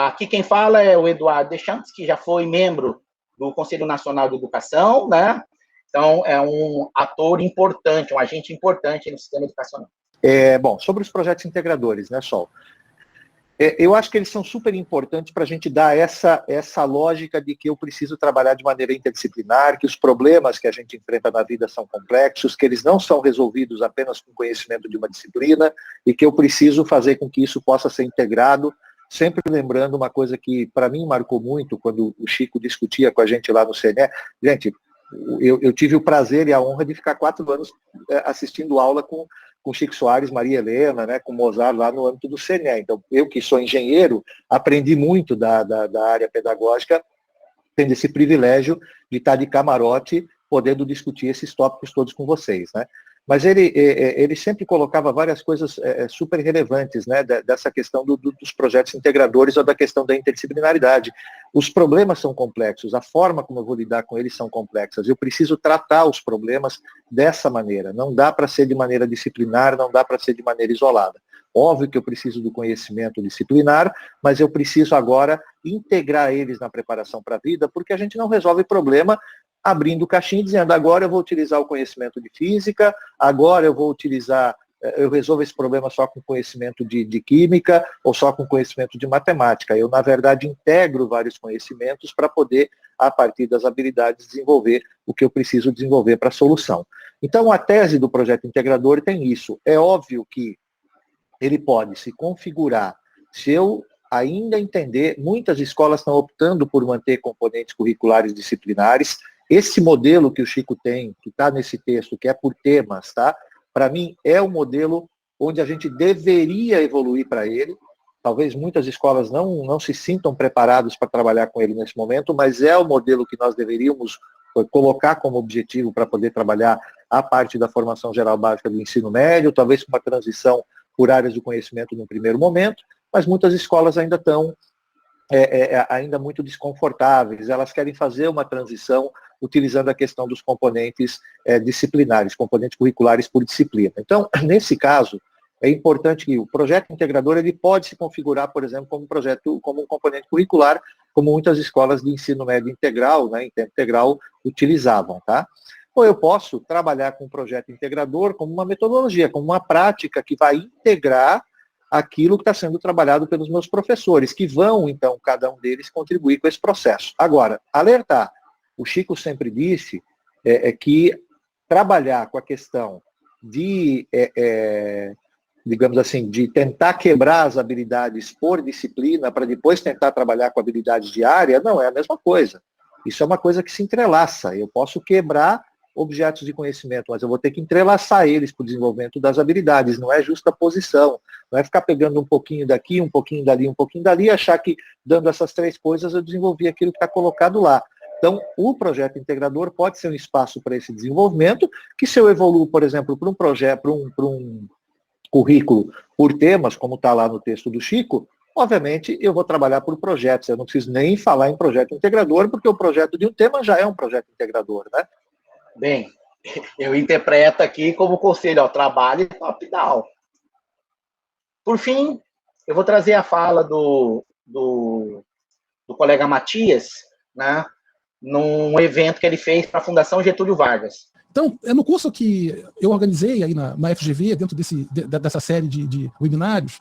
Speaker 1: Aqui quem fala é o Eduardo Deschamps, que já foi membro do Conselho Nacional de Educação, né? Então, é um ator importante, um agente importante no sistema educacional.
Speaker 6: Bom, sobre os projetos integradores, né, Sol? Eu acho que eles são super importantes para a gente dar essa lógica de que eu preciso trabalhar de maneira interdisciplinar, que os problemas que a gente enfrenta na vida são complexos, que eles não são resolvidos apenas com conhecimento de uma disciplina e que eu preciso fazer com que isso possa ser integrado, sempre lembrando uma coisa que para mim marcou muito quando o Chico discutia com a gente lá no CNE. Gente, eu tive o prazer e a honra de ficar 4 anos assistindo aula com Chico Soares, Maria Helena, né, com Mozart lá no âmbito do CNE. Então, eu que sou engenheiro, aprendi muito da área pedagógica, tendo esse privilégio de estar de camarote, podendo discutir esses tópicos todos com vocês, né? Mas ele sempre colocava várias coisas super relevantes, né, dessa questão dos projetos integradores ou da questão da interdisciplinaridade. Os problemas são complexos, a forma como eu vou lidar com eles são complexas. Eu preciso tratar os problemas dessa maneira. Não dá para ser de maneira disciplinar, não dá para ser de maneira isolada. Óbvio que eu preciso do conhecimento disciplinar, mas eu preciso agora integrar eles na preparação para a vida, porque a gente não resolve problema abrindo caixinha e dizendo, agora eu vou utilizar o conhecimento de física, agora eu resolvo esse problema só com conhecimento de química ou só com conhecimento de matemática. Eu, na verdade, integro vários conhecimentos para poder, a partir das habilidades, desenvolver o que eu preciso desenvolver para a solução. Então, a tese do projeto integrador tem isso. É óbvio que ele pode se configurar, se eu ainda entender, muitas escolas estão optando por manter componentes curriculares disciplinares. Esse modelo que o Chico tem, que está nesse texto, que é por temas, tá? Para mim, é o modelo onde a gente deveria evoluir para ele. Talvez muitas escolas não se sintam preparadas para trabalhar com ele nesse momento, mas é o modelo que nós deveríamos colocar como objetivo para poder trabalhar a parte da formação geral básica do ensino médio, talvez com uma transição por áreas do conhecimento no primeiro momento, mas muitas escolas ainda estão ainda muito desconfortáveis, elas querem fazer uma transição utilizando a questão dos componentes disciplinares, componentes curriculares por disciplina. Então, nesse caso, é importante que o projeto integrador ele pode se configurar, por exemplo, como um componente curricular, como muitas escolas de ensino médio integral, né, em tempo integral, utilizavam, tá? Ou eu posso trabalhar com um projeto integrador como uma metodologia, como uma prática que vai integrar aquilo que está sendo trabalhado pelos meus professores, que vão, então, cada um deles contribuir com esse processo. Agora, alertar, o Chico sempre disse que trabalhar com a questão de, digamos assim, de tentar quebrar as habilidades por disciplina, para depois tentar trabalhar com habilidade diária, não é a mesma coisa. Isso é uma coisa que se entrelaça. Eu posso quebrar objetos de conhecimento, mas eu vou ter que entrelaçar eles para o desenvolvimento das habilidades. Não é justa posição. Não é ficar pegando um pouquinho daqui, um pouquinho dali, um pouquinho dali, e achar que, dando essas três coisas, eu desenvolvi aquilo que está colocado lá. Então, o projeto integrador pode ser um espaço para esse desenvolvimento, que se eu evoluo, por exemplo, para um projeto, para um currículo por temas, como está lá no texto do Chico, obviamente eu vou trabalhar por projetos. Eu não preciso nem falar em projeto integrador, porque o projeto de um tema já é um projeto integrador, né?
Speaker 1: Bem, eu interpreto aqui como conselho, ó, trabalhe top-down. Por fim, eu vou trazer a fala do colega Matias, né, num evento que ele fez para a Fundação Getúlio Vargas.
Speaker 7: Então, no curso que eu organizei aí na FGV, dentro dessa série de webinários,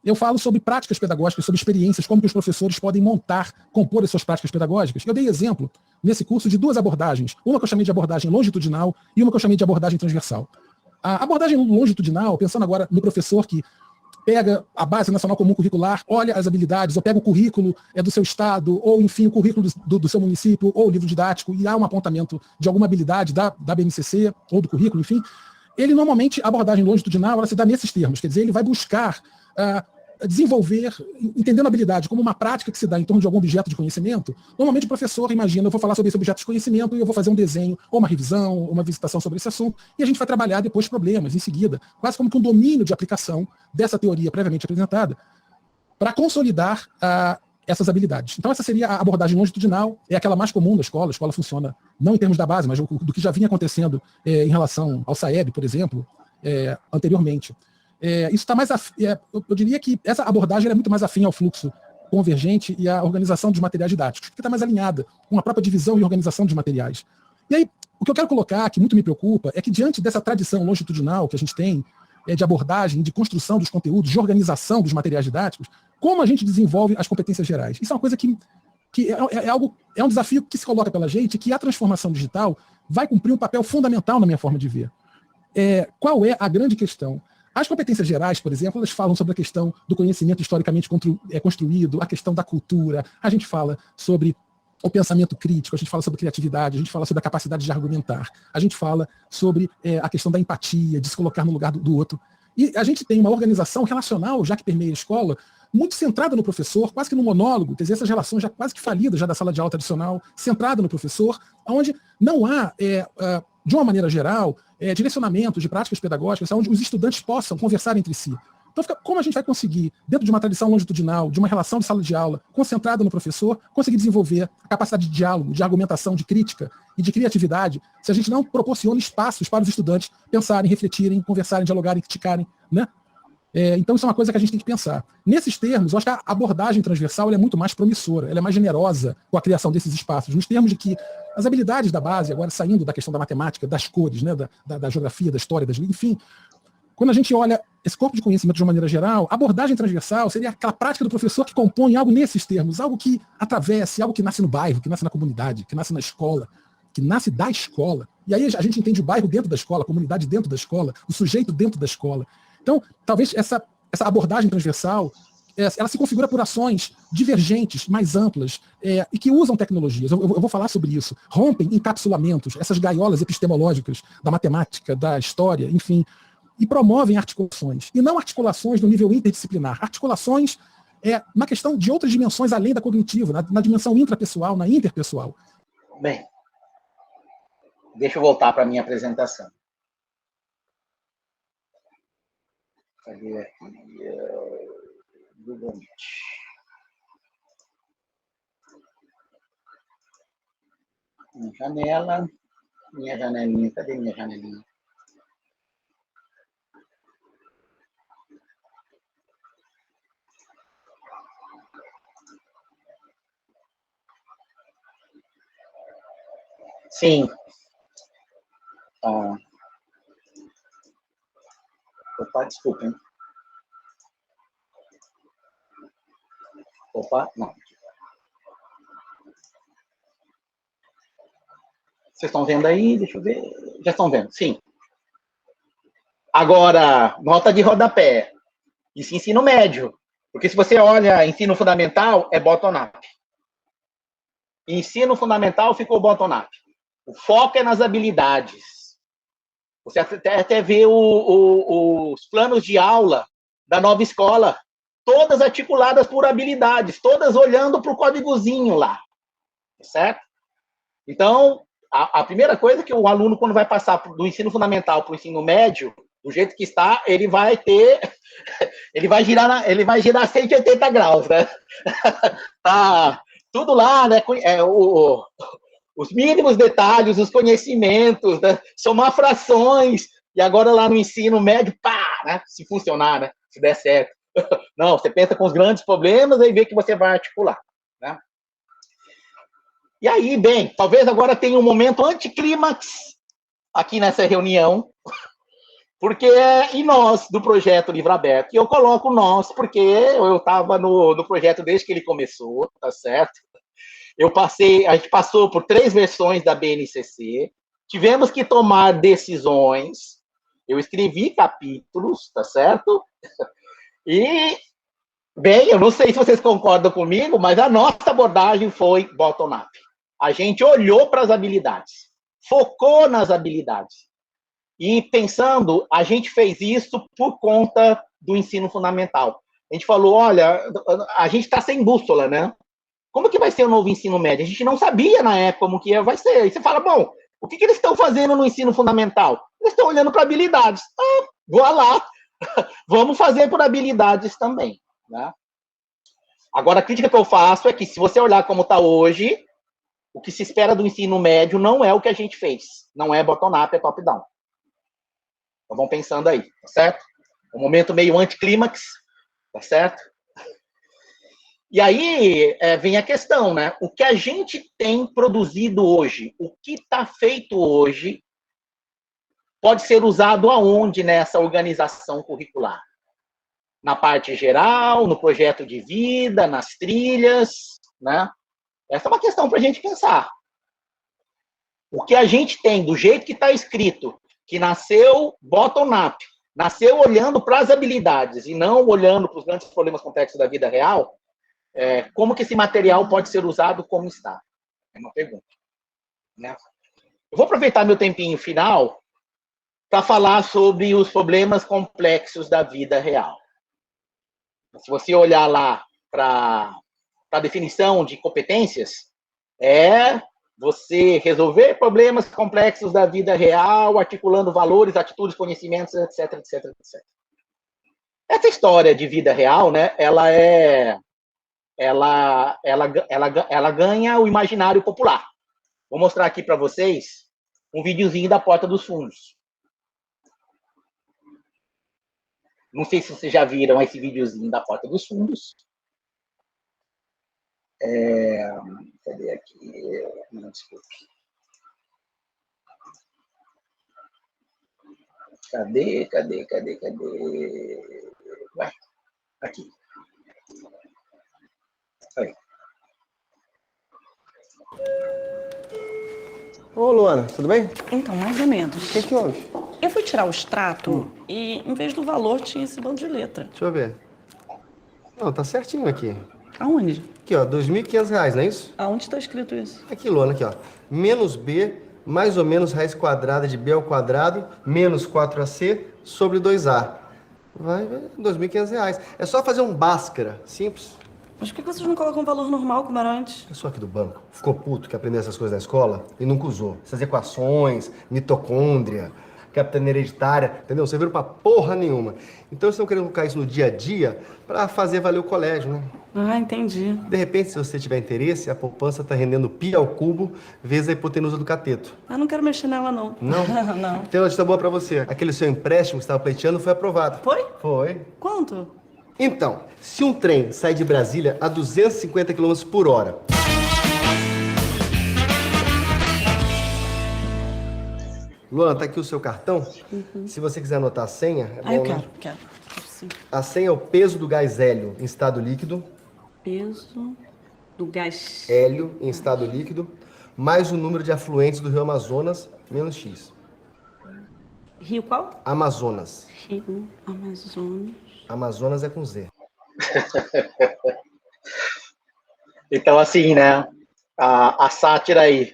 Speaker 7: eu falo sobre práticas pedagógicas, sobre experiências, como que os professores podem compor as suas práticas pedagógicas. Eu dei exemplo, nesse curso, de duas abordagens. Uma que eu chamei de abordagem longitudinal e uma que eu chamei de abordagem transversal. A abordagem longitudinal, pensando agora no professor que pega a Base Nacional Comum Curricular, olha as habilidades, ou pega o currículo do seu estado, ou, enfim, o currículo do seu município, ou o livro didático, e há um apontamento de alguma habilidade da BNCC, ou do currículo, enfim, ele normalmente, a abordagem longitudinal, ela se dá nesses termos, quer dizer, ele vai buscar desenvolver, entendendo a habilidade como uma prática que se dá em torno de algum objeto de conhecimento. Normalmente o professor imagina, eu vou falar sobre esse objeto de conhecimento e eu vou fazer um desenho, ou uma revisão, ou uma visitação sobre esse assunto, e a gente vai trabalhar depois problemas, em seguida, quase como que um domínio de aplicação dessa teoria previamente apresentada, para consolidar essas habilidades. Então essa seria a abordagem longitudinal, é aquela mais comum da escola. A escola funciona não em termos da base, mas do que já vinha acontecendo em relação ao SAEB, por exemplo, anteriormente. Isso está mais eu diria que essa abordagem é muito mais afim ao fluxo convergente e à organização dos materiais didáticos, que está mais alinhada com a própria divisão e organização dos materiais. E aí, o que eu quero colocar, que muito me preocupa, é que diante dessa tradição longitudinal que a gente tem, de abordagem, de construção dos conteúdos, de organização dos materiais didáticos, como a gente desenvolve as competências gerais? Isso é uma coisa que é um desafio que se coloca pela gente, que a transformação digital vai cumprir um papel fundamental na minha forma de ver. Qual é a grande questão? As competências gerais, por exemplo, elas falam sobre a questão do conhecimento historicamente construído, a questão da cultura, a gente fala sobre o pensamento crítico, a gente fala sobre criatividade, a gente fala sobre a capacidade de argumentar, a gente fala sobre a questão da empatia, de se colocar no lugar do outro. E a gente tem uma organização relacional, já que permeia a escola, muito centrada no professor, quase que no monólogo, quer dizer, essas relações já quase que falidas já da sala de aula tradicional, centrada no professor, onde não há, de uma maneira geral, direcionamento de práticas pedagógicas, onde os estudantes possam conversar entre si. Então, como a gente vai conseguir, dentro de uma tradição longitudinal, de uma relação de sala de aula concentrada no professor, conseguir desenvolver a capacidade de diálogo, de argumentação, de crítica e de criatividade, se a gente não proporciona espaços para os estudantes pensarem, refletirem, conversarem, dialogarem, criticarem, né? Então isso é uma coisa que a gente tem que pensar. Nesses termos, eu acho que a abordagem transversal é muito mais promissora, ela é mais generosa com a criação desses espaços, nos termos de que as habilidades da base, agora saindo da questão da matemática, das cores, né, da geografia, da história, enfim, quando a gente olha esse corpo de conhecimento de uma maneira geral, a abordagem transversal seria aquela prática do professor que compõe algo nesses termos, algo que atravesse, algo que nasce no bairro, que nasce na comunidade, que nasce na escola, que nasce da escola. E aí a gente entende o bairro dentro da escola, a comunidade dentro da escola, o sujeito dentro da escola. Então, talvez essa abordagem transversal, ela se configura por ações divergentes, mais amplas, e que usam tecnologias. Eu vou falar sobre isso. Rompem encapsulamentos, essas gaiolas epistemológicas da matemática, da história, enfim, e promovem articulações. E não articulações no nível interdisciplinar. Articulações na questão de outras dimensões além da cognitiva, na dimensão intrapessoal, na interpessoal.
Speaker 1: Bem, deixa eu voltar para a minha apresentação. Cadê aqui? Google Meet. Minha janela. Minha janelinha. Cadê minha janelinha? Sim. Opa, desculpem. Opa, não. Vocês estão vendo aí? Deixa eu ver. Já estão vendo, sim. Agora, nota de rodapé. Isso ensino médio. Porque se você olha ensino fundamental, é bottom-up. Ensino fundamental ficou bottom-up. O foco é nas habilidades. Você até vê os planos de aula da nova escola, todas articuladas por habilidades, todas olhando para o códigozinho lá. Certo? Então, a primeira coisa que o aluno, quando vai passar do ensino fundamental para o ensino médio, do jeito que está, ele vai girar 180 graus, né? Tá tudo lá, né? Os mínimos detalhes, os conhecimentos, né? Somar frações, e agora lá no ensino médio, pá, né? Se funcionar, né? Se der certo. Não, você pensa com os grandes problemas e vê que você vai articular, né? E aí, bem, talvez agora tenha um momento anticlímax aqui nessa reunião, porque e nós, do projeto Livro Aberto, e eu coloco nós, porque eu estava no projeto desde que ele começou, tá certo? A gente passou por 3 versões da BNCC, tivemos que tomar decisões, eu escrevi capítulos, tá certo? E, bem, eu não sei se vocês concordam comigo, mas a nossa abordagem foi bottom-up. A gente olhou para as habilidades, focou nas habilidades. E pensando, a gente fez isso por conta do ensino fundamental. A gente falou, olha, a gente está sem bússola, né? Como que vai ser o novo ensino médio? A gente não sabia na época como que vai ser. Aí você fala, bom, o que eles estão fazendo no ensino fundamental? Eles estão olhando para habilidades. Ah, vou lá, vamos fazer por habilidades também, né? Agora, a crítica que eu faço é que, se você olhar como está hoje, o que se espera do ensino médio não é o que a gente fez. Não é bottom-up, é top-down. Então, vamos pensando aí, tá certo? Um momento meio anticlímax, tá certo? E aí vem a questão, né? O que a gente tem produzido hoje, o que está feito hoje, pode ser usado aonde nessa organização curricular? Na parte geral, no projeto de vida, nas trilhas, né? Essa é uma questão para a gente pensar. O que a gente tem, do jeito que está escrito, que nasceu bottom-up, nasceu olhando para as habilidades e não olhando para os grandes problemas complexos da vida real, como que esse material pode ser usado como está? É uma pergunta, né? Eu vou aproveitar meu tempinho final para falar sobre os problemas complexos da vida real. Se você olhar lá para a definição de competências, você resolver problemas complexos da vida real, articulando valores, atitudes, conhecimentos, etc, etc, etc. Essa história de vida real, né, ela ganha o imaginário popular. Vou mostrar aqui para vocês um videozinho da Porta dos Fundos. Não sei se vocês já viram esse videozinho da Porta dos Fundos. Cadê aqui? Não, desculpe. Cadê? Vai, aqui. Aí.
Speaker 8: Ô, Luana, tudo bem?
Speaker 9: Então, mais ou menos.
Speaker 8: O que houve?
Speaker 9: Eu fui tirar o extrato e, em vez do valor, tinha esse bando de letra.
Speaker 8: Deixa eu ver. Não, tá certinho aqui.
Speaker 9: Aonde?
Speaker 8: Aqui, ó, R$2.500, não é isso?
Speaker 9: Aonde está escrito isso?
Speaker 8: Aqui, Luana, aqui, ó. Menos B, mais ou menos raiz quadrada de B ao quadrado, menos 4AC sobre 2A. Vai R$2.500. É só fazer um Bhaskara, simples.
Speaker 9: Mas por que vocês não colocam um valor normal como era antes?
Speaker 8: O pessoal aqui do banco ficou puto que aprendeu essas coisas na escola e nunca usou. Essas equações, mitocôndria, capitania hereditária, entendeu? Você viram pra porra nenhuma. Então eles estão querendo colocar isso no dia a dia pra fazer valer o colégio, né?
Speaker 9: Ah, entendi.
Speaker 8: De repente, se você tiver interesse, a poupança tá rendendo pi ao cubo vezes a hipotenusa do cateto.
Speaker 9: Ah, não quero mexer nela, não.
Speaker 8: Não?
Speaker 9: Não.
Speaker 8: Tem uma notícia boa pra você. Aquele seu empréstimo que você estava pleiteando foi aprovado.
Speaker 9: Foi?
Speaker 8: Foi.
Speaker 9: Quanto?
Speaker 8: Então, se um trem sai de Brasília a 250 km por hora... Luana, tá aqui o seu cartão. Se você quiser anotar a senha, é bom,
Speaker 9: Eu
Speaker 8: né?
Speaker 9: quero. Sim.
Speaker 8: A senha é o peso do gás hélio em estado líquido,
Speaker 9: Peso do gás.
Speaker 8: Hélio em estado líquido, mais o número de afluentes do rio Amazonas, menos X.
Speaker 9: Rio qual?
Speaker 8: Amazonas.
Speaker 9: Rio Amazonas.
Speaker 8: Amazonas é com Z.
Speaker 1: Então, assim, né? A sátira aí.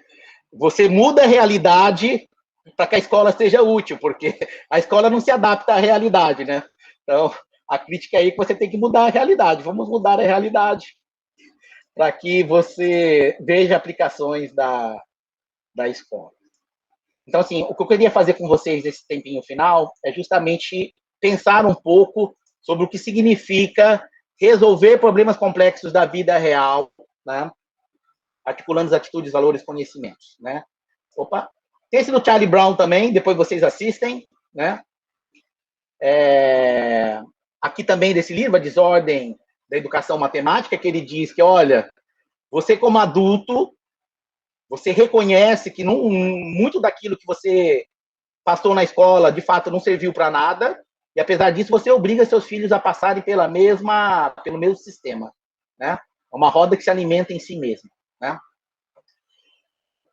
Speaker 1: Você muda a realidade para que a escola seja útil, porque a escola não se adapta à realidade, né? Então, a crítica aí é que você tem que mudar a realidade. Vamos mudar a realidade para que você veja aplicações da escola. Então, assim, o que eu queria fazer com vocês nesse tempinho final é justamente pensar um pouco sobre o que significa resolver problemas complexos da vida real, né? Articulando as atitudes, valores, conhecimentos, né? Opa! Tem esse do Charlie Brown também, depois vocês assistem, né? Aqui também desse livro, A Desordem da Educação Matemática, que ele diz que, olha, você como adulto, você reconhece que muito daquilo que você passou na escola, de fato, não serviu para nada, e apesar disso, você obriga seus filhos a passarem pelo mesmo sistema, né? É uma roda que se alimenta em si mesma, né?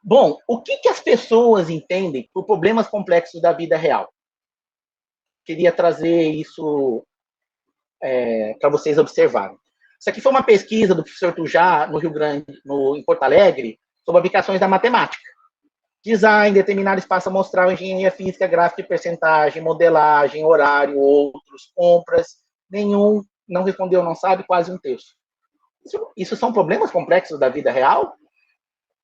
Speaker 1: Bom, o que as pessoas entendem por problemas complexos da vida real? Queria trazer isso para vocês observarem. Isso aqui foi uma pesquisa do professor Tujá, no Rio Grande, em Porto Alegre, sobre aplicações da matemática. Design, determinar espaço amostral, engenharia física, gráfico de percentagem, modelagem, horário, outros, compras. Nenhum não respondeu, não sabe, quase um terço. Isso são problemas complexos da vida real?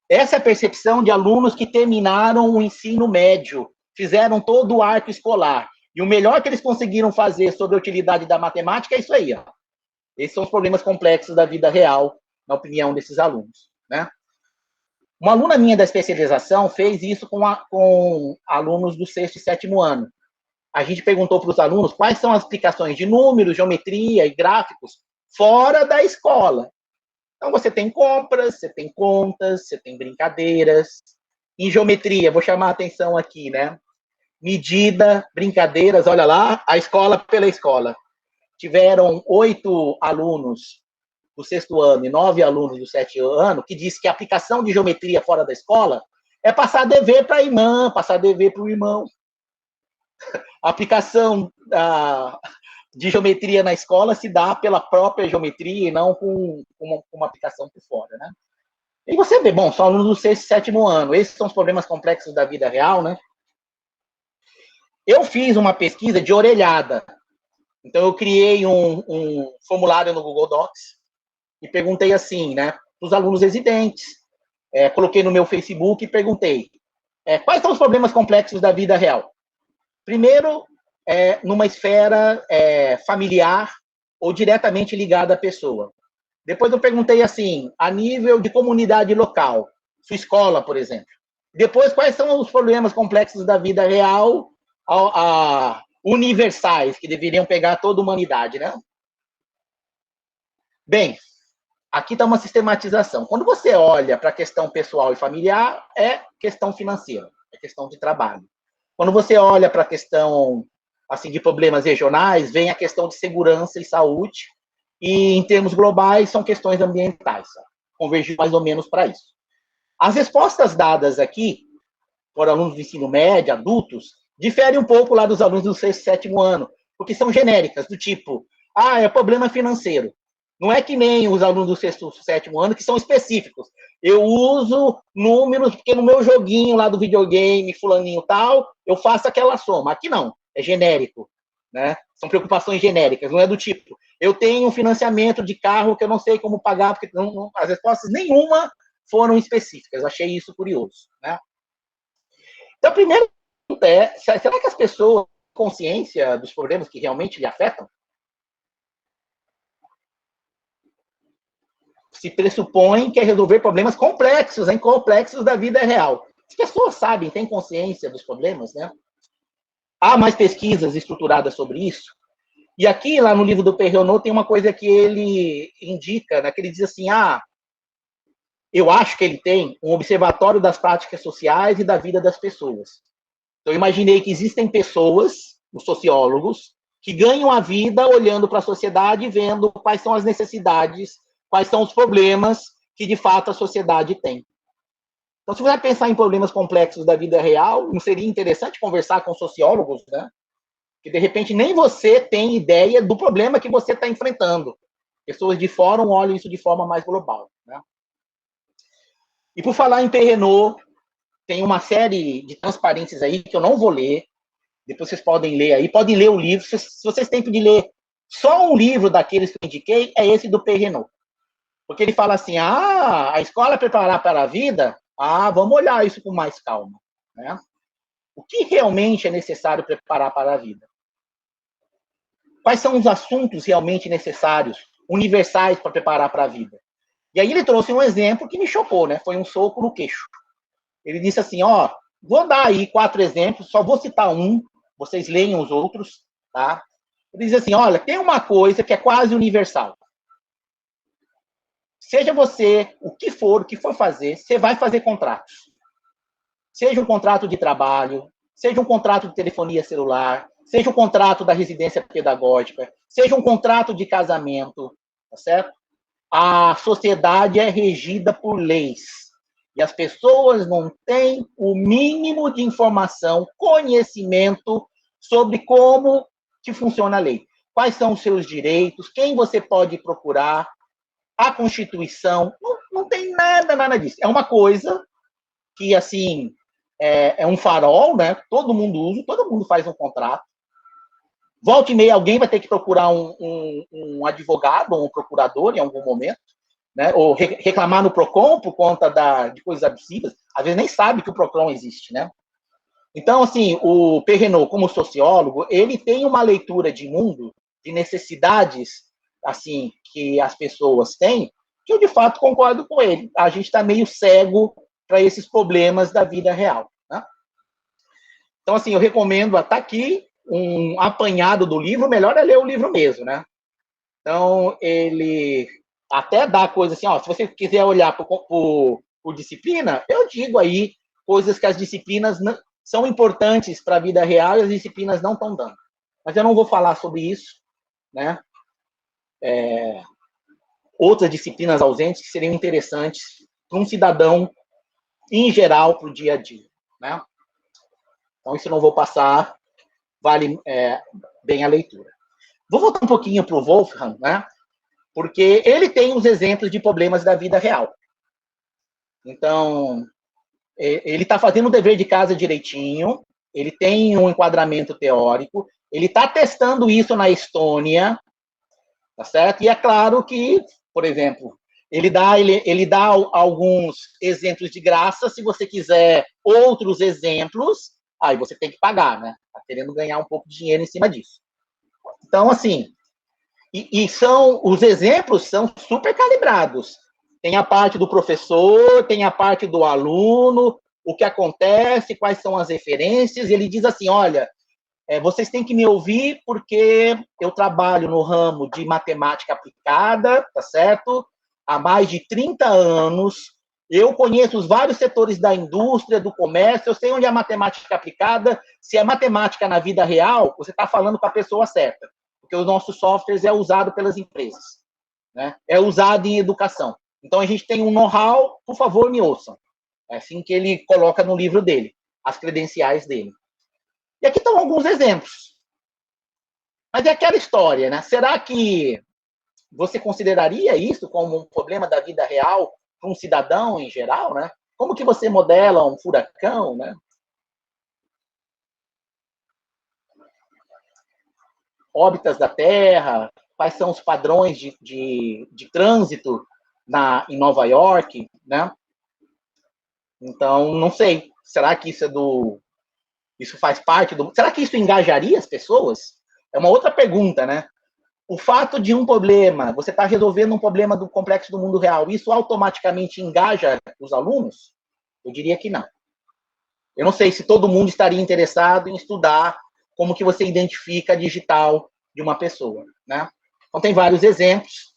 Speaker 1: Essa é a percepção de alunos que terminaram o ensino médio, fizeram todo o arco escolar. E o melhor que eles conseguiram fazer sobre a utilidade da matemática é isso aí, ó. Esses são os problemas complexos da vida real, na opinião desses alunos, né? Uma aluna minha da especialização fez isso com alunos do 6º e 7º ano. A gente perguntou para os alunos quais são as aplicações de números, geometria e gráficos fora da escola. Então, você tem compras, você tem contas, você tem brincadeiras. Em geometria, vou chamar a atenção aqui, né? Medida, brincadeiras, olha lá, a escola pela escola. Tiveram 8 alunos do 6º ano e 9 alunos do 7º ano que disse que a aplicação de geometria fora da escola é passar dever para a irmã, passar dever para o irmão. A aplicação de geometria na escola se dá pela própria geometria e não com uma aplicação por fora, né? E você vê, bom, são alunos do 6º e 7º ano, esses são os problemas complexos da vida real, né? Eu fiz uma pesquisa de orelhada. Então, eu criei um formulário no Google Docs e perguntei assim, né, para os alunos residentes. Coloquei no meu Facebook e perguntei quais são os problemas complexos da vida real. Primeiro, numa esfera familiar ou diretamente ligada à pessoa. Depois eu perguntei assim, a nível de comunidade local, sua escola, por exemplo. Depois, quais são os problemas complexos da vida real universais, que deveriam pegar toda a humanidade, né? Bem, aqui está uma sistematização. Quando você olha para a questão pessoal e familiar, é questão financeira, é questão de trabalho. Quando você olha para a questão assim, de problemas regionais, vem a questão de segurança e saúde, e em termos globais, são questões ambientais. Convergir mais ou menos para isso. As respostas dadas aqui, por alunos do ensino médio, adultos, diferem um pouco lá dos alunos do 6º e 7º ano, porque são genéricas, do tipo, é problema financeiro. Não é que nem os alunos do 6º e 7º ano, que são específicos. Eu uso números, porque no meu joguinho lá do videogame, fulaninho tal, eu faço aquela soma. Aqui não, é genérico, né? São preocupações genéricas, não é do tipo, eu tenho um financiamento de carro que eu não sei como pagar, porque as respostas nenhuma foram específicas. Eu achei isso curioso, né? Então, a primeira pergunta é, será que as pessoas têm consciência dos problemas que realmente lhe afetam? Se pressupõe que é resolver problemas complexos da vida real. As pessoas sabem, têm consciência dos problemas, né? Há mais pesquisas estruturadas sobre isso. E aqui, lá no livro do Perrineau, tem uma coisa que ele indica, né, que ele diz assim, eu acho que ele tem um observatório das práticas sociais e da vida das pessoas. Então, eu imaginei que existem pessoas, os sociólogos, que ganham a vida olhando para a sociedade e vendo quais são as necessidades quais são os problemas que, de fato, a sociedade tem. Então, se você vai pensar em problemas complexos da vida real, não seria interessante conversar com sociólogos, né? Que, de repente, nem você tem ideia do problema que você está enfrentando. Pessoas de fórum olham isso de forma mais global, né? E por falar em Renault, tem uma série de transparências aí que eu não vou ler. Depois vocês podem ler aí. Podem ler o livro. Se vocês têm tempo de ler só um livro daqueles que eu indiquei, é esse do Renault. Porque ele fala assim, a escola é preparar para a vida? Vamos olhar isso com mais calma, né? O que realmente é necessário preparar para a vida? Quais são os assuntos realmente necessários, universais para preparar para a vida? E aí ele trouxe um exemplo que me chocou, né? Foi um soco no queixo. Ele disse assim, vou dar aí 4 exemplos, só vou citar um, vocês leiam os outros, tá? Ele diz assim, olha, tem uma coisa que é quase universal. Seja você o que for fazer, você vai fazer contratos. Seja um contrato de trabalho, seja um contrato de telefonia celular, seja um contrato da residência pedagógica, seja um contrato de casamento, tá certo? A sociedade é regida por leis. E as pessoas não têm o mínimo de informação, conhecimento sobre como que funciona a lei. Quais são os seus direitos, quem você pode procurar, a Constituição, não tem nada disso. É uma coisa que, assim, é um farol, né? Todo mundo usa, todo mundo faz um contrato. Volta e meia, alguém vai ter que procurar um advogado ou um procurador em algum momento, né? Ou reclamar no PROCON por conta de coisas abusivas. Às vezes nem sabe que o PROCON existe, né? Então, assim, o Renault, como sociólogo, ele tem uma leitura de mundo, de necessidades, assim, que as pessoas têm, que eu, de fato, concordo com ele. A gente está meio cego para esses problemas da vida real, né? Então, assim, eu recomendo, tá aqui um apanhado do livro, melhor é ler o livro mesmo, né? Então, ele até dá coisa assim, se você quiser olhar por disciplina, eu digo aí coisas que as disciplinas são importantes para a vida real e as disciplinas não estão dando. Mas eu não vou falar sobre isso, né? Outras disciplinas ausentes que seriam interessantes para um cidadão, em geral, para o dia a dia, né? Então, isso eu não vou passar, vale bem a leitura. Vou voltar um pouquinho para o Wolfram, né? Porque ele tem os exemplos de problemas da vida real. Então, ele está fazendo o dever de casa direitinho, ele tem um enquadramento teórico, ele está testando isso na Estônia, tá certo? E é claro que, por exemplo, ele dá alguns exemplos de graça. Se você quiser outros exemplos, aí você tem que pagar, né? Tá querendo ganhar um pouco de dinheiro em cima disso. Então, assim, os exemplos são super calibrados. Tem a parte do professor, tem a parte do aluno, o que acontece, quais são as referências. E ele diz assim, olha, vocês têm que me ouvir porque eu trabalho no ramo de matemática aplicada, tá certo? Há mais de 30 anos. Eu conheço os vários setores da indústria, do comércio, eu sei onde é a matemática aplicada. Se é matemática na vida real, você está falando com a pessoa certa, porque os nossos softwares é usado pelas empresas, né? É usado em educação. Então, a gente tem um know-how, por favor, me ouçam. É assim que ele coloca no livro dele, as credenciais dele. E aqui estão alguns exemplos. Mas é aquela história, né? Será que você consideraria isso como um problema da vida real para um cidadão em geral, né? Como que você modela um furacão, né? Órbitas da Terra, quais são os padrões de trânsito em Nova York, né? Então, não sei. Será que isso faz parte do... Será que isso engajaria as pessoas? É uma outra pergunta, né? O fato de um problema, você está resolvendo um problema do complexo do mundo real, isso automaticamente engaja os alunos? Eu diria que não. Eu não sei se todo mundo estaria interessado em estudar como que você identifica a digital de uma pessoa, né? Então, tem vários exemplos.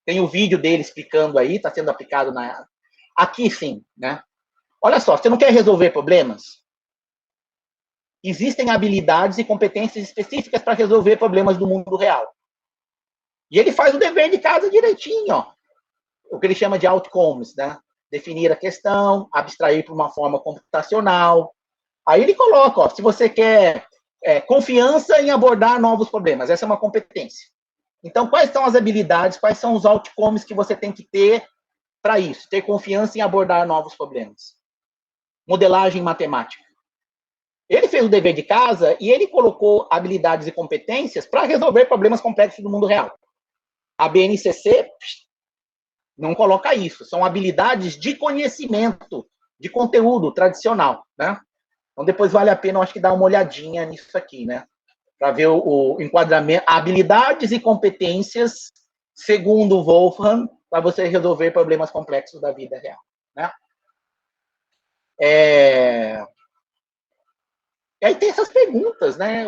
Speaker 1: Tem o vídeo dele explicando aí, está sendo aplicado na... Aqui, sim, né? Olha só, você não quer resolver problemas? Existem habilidades e competências específicas para resolver problemas do mundo real. E ele faz o dever de casa direitinho, ó. o que ele chama de outcomes, né? Definir a questão, abstrair para uma forma computacional. Aí ele coloca, ó, se você quer confiança em abordar novos problemas, essa é uma competência. Então, quais são as habilidades, quais são os outcomes que você tem que ter para isso? Ter confiança em abordar novos problemas. Modelagem matemática. Ele fez o dever de casa e ele colocou habilidades e competências para resolver problemas complexos do mundo real. A BNCC não coloca isso. São habilidades de conhecimento, de conteúdo tradicional, né? Então, depois vale a pena, eu acho que, dar uma olhadinha nisso aqui, né? Para ver o enquadramento, habilidades e competências, segundo o Wolfram, para você resolver problemas complexos da vida real, né? E aí tem essas perguntas, né?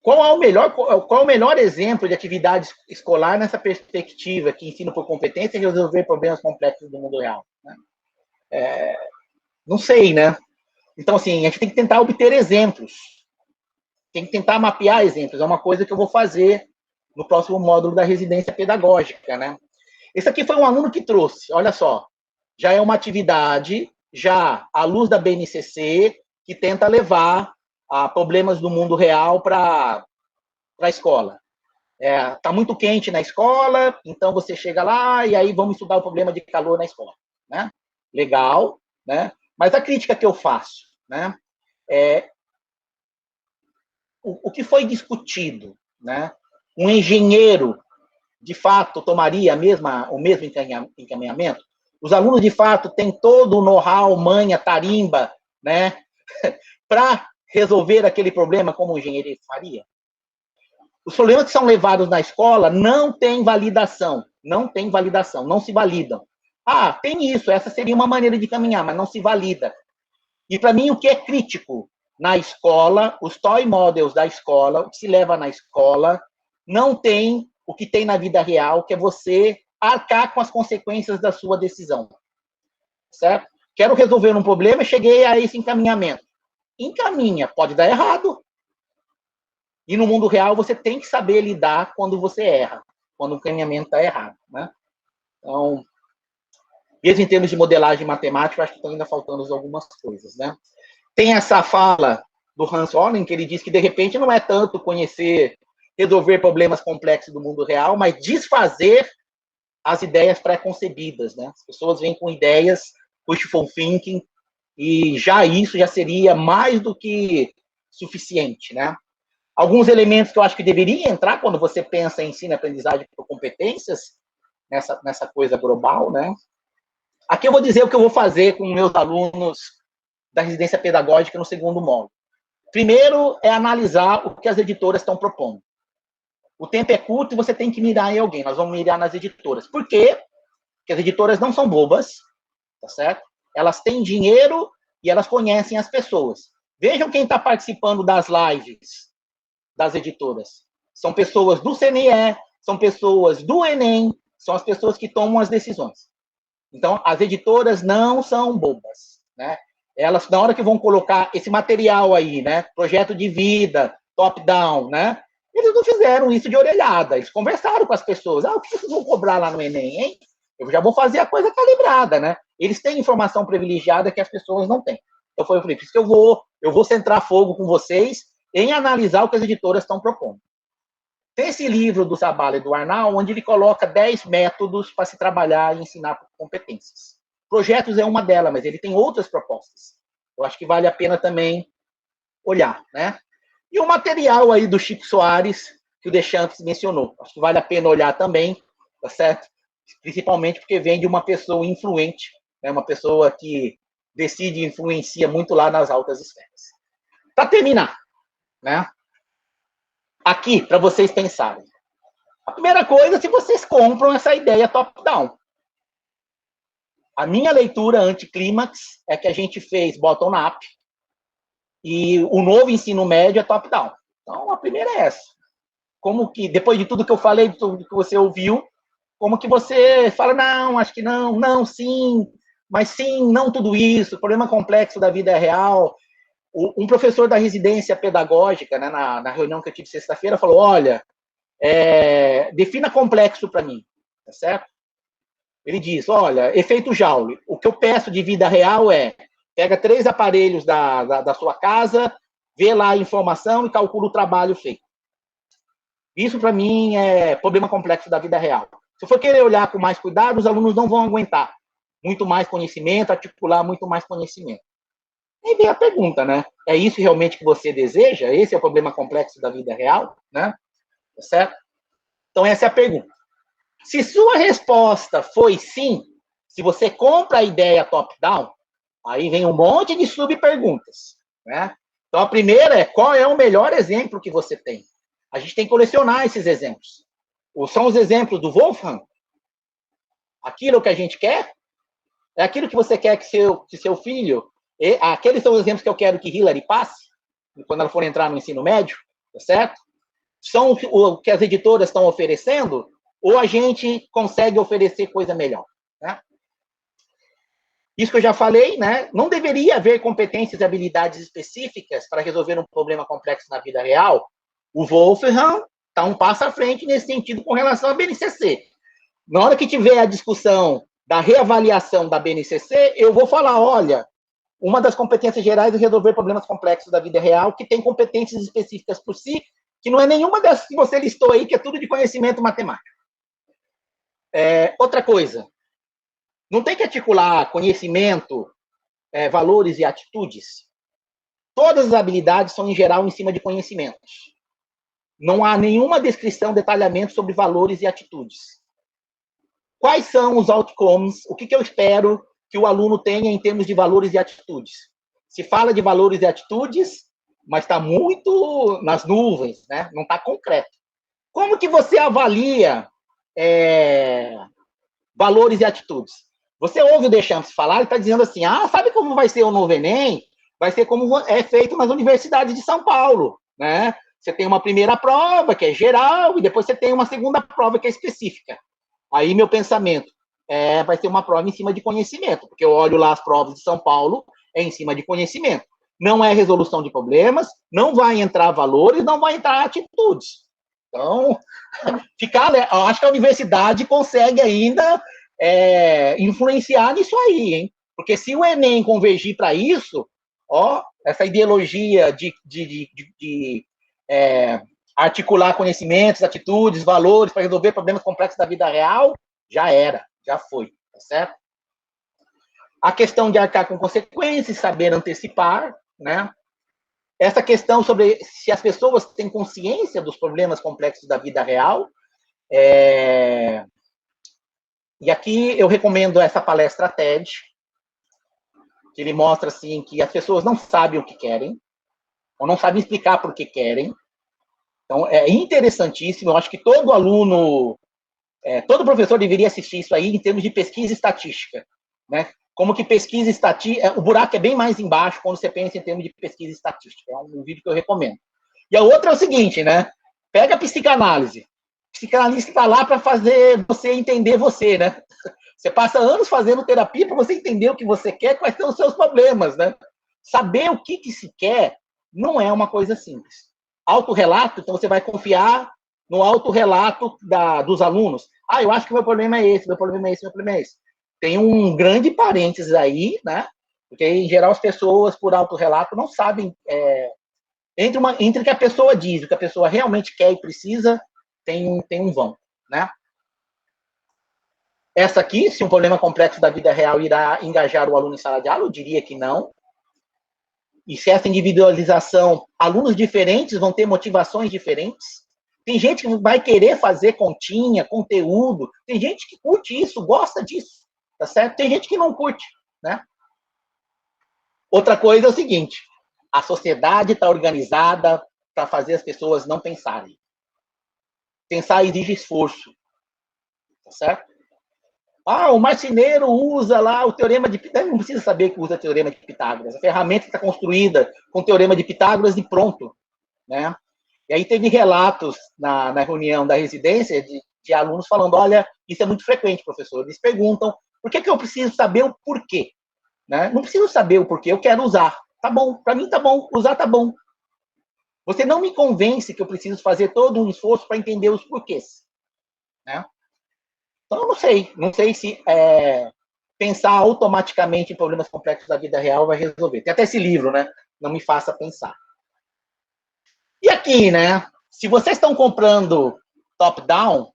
Speaker 1: Qual é o melhor exemplo de atividade escolar nessa perspectiva que ensina por competência e resolver problemas complexos do mundo real? Né? Não sei, né? Então, assim, a gente tem que tentar obter exemplos. Tem que tentar mapear exemplos. É uma coisa que eu vou fazer no próximo módulo da residência pedagógica, né? Esse aqui foi um aluno que trouxe, olha só. Já é uma atividade, já à luz da BNCC, que tenta levar problemas do mundo real para a escola. Tá muito quente na escola, então você chega lá e aí vamos estudar o problema de calor na escola, né? Legal, né? Mas a crítica que eu faço, né? O que foi discutido, né? Um engenheiro, de fato, tomaria o mesmo encaminhamento? Os alunos, de fato, têm todo o know-how, manha, tarimba, né? Para resolver aquele problema como o engenheiro faria? Os problemas que são levados na escola não têm validação, não se validam. Tem isso, essa seria uma maneira de caminhar, mas não se valida. E, para mim, o que é crítico na escola, os toy models da escola, o que se leva na escola, não tem o que tem na vida real, que é você arcar com as consequências da sua decisão. Certo? Quero resolver um problema e cheguei a esse encaminhamento. Encaminha, pode dar errado. E no mundo real você tem que saber lidar quando você erra, quando o encaminhamento está errado, né? Então, mesmo em termos de modelagem matemática, acho que estão ainda faltando algumas coisas, né? Tem essa fala do Hans Holling, que ele diz que, de repente, não é tanto resolver problemas complexos do mundo real, mas desfazer as ideias pré-concebidas, né? As pessoas vêm com ideias wishful thinking, e isso já seria mais do que suficiente, né? Alguns elementos que eu acho que deveriam entrar quando você pensa em ensino e aprendizagem por competências, nessa coisa global, né? Aqui eu vou dizer o que eu vou fazer com meus alunos da residência pedagógica no segundo módulo. Primeiro é analisar o que as editoras estão propondo. O tempo é curto e você tem que mirar em alguém. Nós vamos mirar nas editoras. Por quê? Porque as editoras não são bobas, tá certo? Elas têm dinheiro e elas conhecem as pessoas. Vejam quem está participando das lives das editoras. São pessoas do CNE, são pessoas do Enem, são as pessoas que tomam as decisões. Então, as editoras não são bobas, né? Elas, na hora que vão colocar esse material aí, né? Projeto de vida, top-down, né? Eles não fizeram isso de orelhada. Eles conversaram com as pessoas. O que vocês vão cobrar lá no Enem, hein? Eu já vou fazer a coisa calibrada, né? Eles têm informação privilegiada que as pessoas não têm. Então, foi por isso que eu vou centrar fogo com vocês em analisar o que as editoras estão propondo. Tem esse livro do Zabala e do Arnal, onde ele coloca 10 métodos para se trabalhar e ensinar por competências. Projetos é uma delas, mas ele tem outras propostas. Eu acho que vale a pena também olhar, né? E o material aí do Chico Soares, que o Deschamps mencionou. Acho que vale a pena olhar também, tá certo? Principalmente porque vem de uma pessoa influente, né? Uma pessoa que decide e influencia muito lá nas altas esferas. Para terminar, né? Aqui, para vocês pensarem. A primeira coisa, se vocês compram essa ideia top-down. A minha leitura anticlímax é que a gente fez bottom-up e o novo ensino médio é top-down. Então, a primeira é essa. Como que, depois de tudo que eu falei, de tudo que você ouviu, como que você fala, não, acho que não, sim, mas sim, não tudo isso, problema complexo da vida real. Um professor da residência pedagógica, né, na reunião que eu tive sexta-feira, falou, olha, defina complexo para mim, tá certo? Ele diz, olha, efeito Joule, o que eu peço de vida real pega 3 aparelhos da sua casa, vê lá a informação e calcula o trabalho feito. Isso, para mim, é problema complexo da vida real. Se eu for querer olhar com mais cuidado, os alunos não vão aguentar muito mais conhecimento, articular muito mais conhecimento. E vem a pergunta, né? É isso realmente que você deseja? Esse é o problema complexo da vida real, né? Tá certo? Então, essa é a pergunta. Se sua resposta foi sim, se você compra a ideia top-down, aí vem um monte de subperguntas, né? Então, a primeira é, qual é o melhor exemplo que você tem? A gente tem que colecionar esses exemplos. São os exemplos do Wolfram? Aquilo que a gente quer? É aquilo que você quer que seu filho... Aqueles são os exemplos que eu quero que Hillary passe, quando ela for entrar no ensino médio, tá certo? São o que as editoras estão oferecendo, ou a gente consegue oferecer coisa melhor, né? Isso que eu já falei, né? Não deveria haver competências e habilidades específicas para resolver um problema complexo na vida real. O Wolfram está um passo à frente nesse sentido com relação à BNCC. Na hora que tiver a discussão da reavaliação da BNCC, eu vou falar, olha, uma das competências gerais é resolver problemas complexos da vida real, que tem competências específicas por si, que não é nenhuma das que você listou aí, que é tudo de conhecimento matemático. Outra coisa, não tem que articular conhecimento, valores e atitudes. Todas as habilidades são, em geral, em cima de conhecimentos. Não há nenhuma descrição, detalhamento sobre valores e atitudes. Quais são os outcomes? O que eu espero que o aluno tenha em termos de valores e atitudes? Se fala de valores e atitudes, mas está muito nas nuvens, né? Não está concreto. Como que você avalia valores e atitudes? Você ouve o Deschamps falar, ele está dizendo assim, sabe como vai ser o novo Enem? Vai ser como é feito nas universidades de São Paulo, né? Você tem uma primeira prova, que é geral, e depois você tem uma segunda prova, que é específica. Aí, meu pensamento, vai ser uma prova em cima de conhecimento, porque eu olho lá as provas de São Paulo, é em cima de conhecimento. Não é resolução de problemas, não vai entrar valores, não vai entrar atitudes. Então, eu acho que a universidade consegue ainda influenciar nisso aí, hein? Porque se o Enem convergir para isso, essa ideologia de articular conhecimentos, atitudes, valores para resolver problemas complexos da vida real, já era, já foi, tá certo? A questão de arcar com consequências, saber antecipar, né? Essa questão sobre se as pessoas têm consciência dos problemas complexos da vida real. E aqui eu recomendo essa palestra TED, que ele mostra assim, que as pessoas não sabem o que querem, ou não sabem explicar por que querem. Então, é interessantíssimo. Eu acho que todo aluno, todo professor deveria assistir isso aí em termos de pesquisa estatística, né? Como que pesquisa estatística, o buraco é bem mais embaixo quando você pensa em termos de pesquisa estatística. É um vídeo que eu recomendo. E a outra é o seguinte, né? Pega a psicanálise. O psicanalista está lá para fazer você entender você, né? Você passa anos fazendo terapia para você entender o que você quer, quais são os seus problemas, né? Saber o que se quer não é uma coisa simples. Autorrelato, então você vai confiar no autorrelato dos alunos. Eu acho que o meu problema é esse, meu problema é esse, meu problema é esse. Tem um grande parênteses aí, né? Porque, em geral, as pessoas, por autorrelato, não sabem... entre o que a pessoa diz e o que a pessoa realmente quer e precisa, tem um vão, né? Essa aqui, se um problema complexo da vida real irá engajar o aluno em sala de aula, eu diria que não. E se essa individualização, alunos diferentes vão ter motivações diferentes. Tem gente que vai querer fazer continha, conteúdo. Tem gente que curte isso, gosta disso, tá certo? Tem gente que não curte, né? Outra coisa é o seguinte, a sociedade está organizada para fazer as pessoas não pensarem. Pensar exige esforço, tá certo? O marceneiro usa lá o teorema de Pitágoras. Não precisa saber que usa o teorema de Pitágoras. A ferramenta está construída com o teorema de Pitágoras e pronto, né? E aí teve relatos na reunião da residência de alunos falando, olha, isso é muito frequente, professor. Eles perguntam, por que eu preciso saber o porquê? Né? Não preciso saber o porquê, eu quero usar. Tá bom, para mim tá bom, usar tá bom. você não me convence que eu preciso fazer todo um esforço para entender os porquês, né? Então, eu não sei se pensar automaticamente em problemas complexos da vida real vai resolver. Tem até esse livro, né? Não me faça pensar. E aqui, né? Se vocês estão comprando top-down,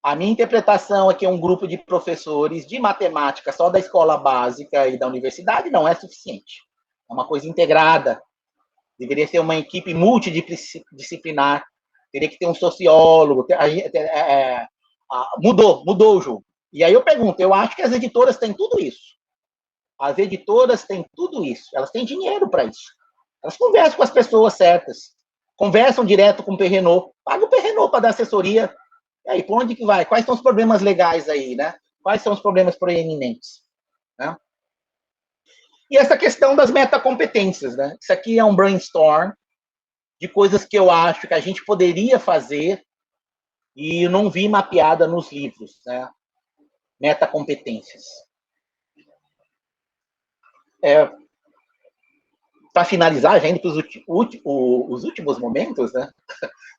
Speaker 1: a minha interpretação é que um grupo de professores de matemática só da escola básica e da universidade não é suficiente. É uma coisa integrada. Deveria ser uma equipe multidisciplinar. Teria que ter um sociólogo. Mudou o jogo. E aí eu pergunto, eu acho que as editoras têm tudo isso. As editoras têm tudo isso. Elas têm dinheiro para isso. Elas conversam com as pessoas certas. Conversam direto com o Perrenot. Paga o Perrenot para dar assessoria. E aí, por onde que vai? Quais são os problemas legais aí, né? Quais são os problemas proeminentes? Né? E essa questão das metacompetências, né? Isso aqui é um brainstorm de coisas que eu acho que a gente poderia fazer e não vi mapeada nos livros, né? Metacompetências. Para finalizar, já indo para os últimos momentos, né?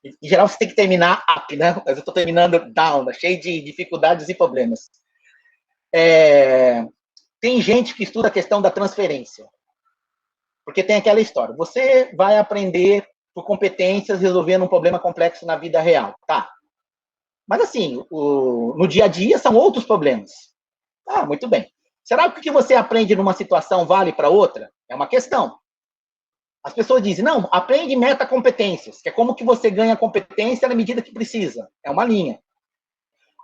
Speaker 1: Em geral, você tem que terminar up, né? Mas eu estou terminando down, né? Cheio de dificuldades e problemas. Tem gente que estuda a questão da transferência. Porque tem aquela história. Você vai aprender por competências resolvendo um problema complexo na vida real. Tá. Mas, assim, no dia a dia são outros problemas. Ah, muito bem. Será que o que você aprende numa situação vale para outra? É uma questão. As pessoas dizem, não, aprende metacompetências, que é como que você ganha competência na medida que precisa. É uma linha.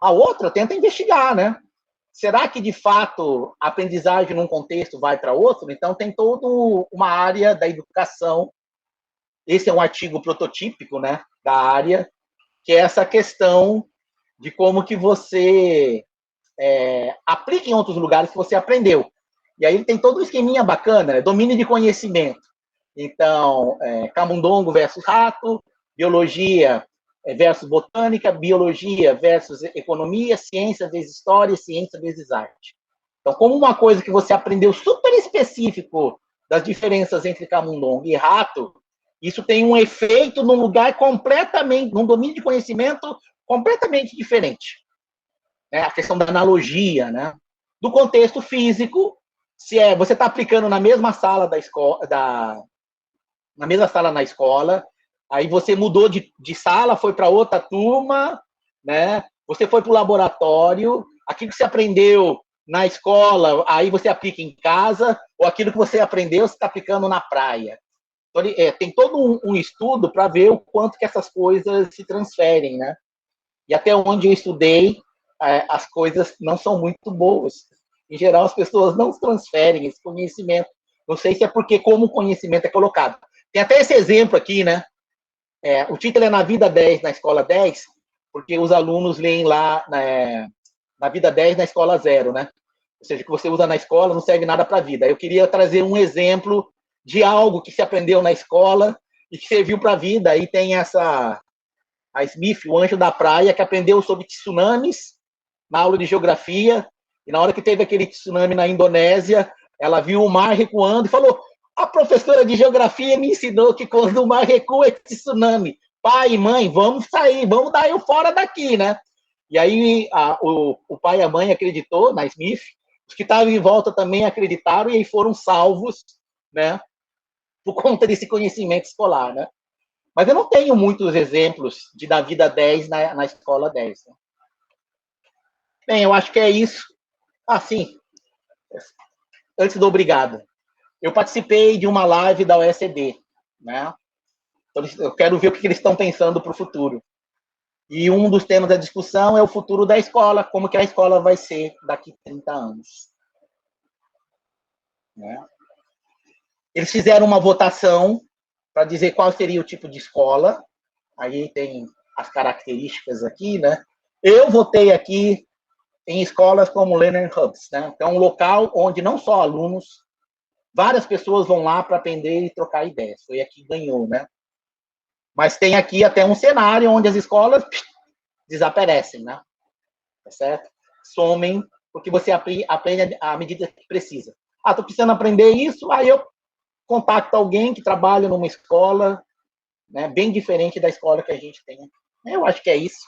Speaker 1: A outra tenta investigar, né? Será que, de fato, a aprendizagem num contexto vai para outro? Então, tem toda uma área da educação. Esse é um artigo prototípico, né, da área, que é essa questão de como que você aplica em outros lugares que você aprendeu. E aí tem todo um esqueminha bacana, né? Domínio de conhecimento. Então, camundongo versus rato, biologia versus botânica, biologia versus economia, ciência vezes história, ciência vezes arte. Então, como uma coisa que você aprendeu super específico das diferenças entre camundongo e rato, isso tem um efeito num lugar completamente, num domínio de conhecimento completamente diferente. A questão da analogia, né? Do contexto físico, se você está aplicando na mesma sala da escola, na mesma sala na escola, aí você mudou de sala, foi para outra turma, né? Você foi para o laboratório, aquilo que você aprendeu na escola, aí você aplica em casa, ou aquilo que você aprendeu, você está aplicando na praia. Então, tem todo um estudo para ver o quanto que essas coisas se transferem, né? E até onde eu estudei, as coisas não são muito boas. Em geral, as pessoas não transferem esse conhecimento. Não sei se é porque como o conhecimento é colocado. Tem até esse exemplo aqui, né? O título é Na Vida 10, na Escola 10, porque os alunos leem lá na Vida 10, na Escola 0, né? Ou seja, o que você usa na escola não serve nada para a vida. Eu queria trazer um exemplo de algo que se aprendeu na escola e que serviu para a vida. Aí tem a Smith, o anjo da praia, que aprendeu sobre tsunamis na aula de geografia, e na hora que teve aquele tsunami na Indonésia, ela viu o mar recuando e falou, a professora de geografia me ensinou que quando o mar recua é tsunami. Pai e mãe, vamos sair, vamos dar eu fora daqui, né? E aí o pai e a mãe acreditou na Smith, os que estavam em volta também acreditaram e aí foram salvos, né? Por conta desse conhecimento escolar, né? Mas eu não tenho muitos exemplos de da vida 10 na escola 10. Né? Bem, eu acho que é isso. Sim. Antes do obrigado. Eu participei de uma live da OECD, né? Então, eu quero ver o que eles estão pensando para o futuro. E um dos temas da discussão é o futuro da escola, como que a escola vai ser daqui a 30 anos. Né? Eles fizeram uma votação para dizer qual seria o tipo de escola. Aí tem as características aqui, né? Eu votei aqui em escolas como Learning Hubs, né? Então, um local onde não só alunos, várias pessoas vão lá para aprender e trocar ideias. Foi aqui que ganhou, né? Mas tem aqui até um cenário onde as escolas desaparecem, né? Tá certo? Somem, porque você aprende à medida que precisa. Tô precisando aprender isso, aí eu contacta alguém que trabalha numa escola, né, bem diferente da escola que a gente tem. Eu acho que é isso.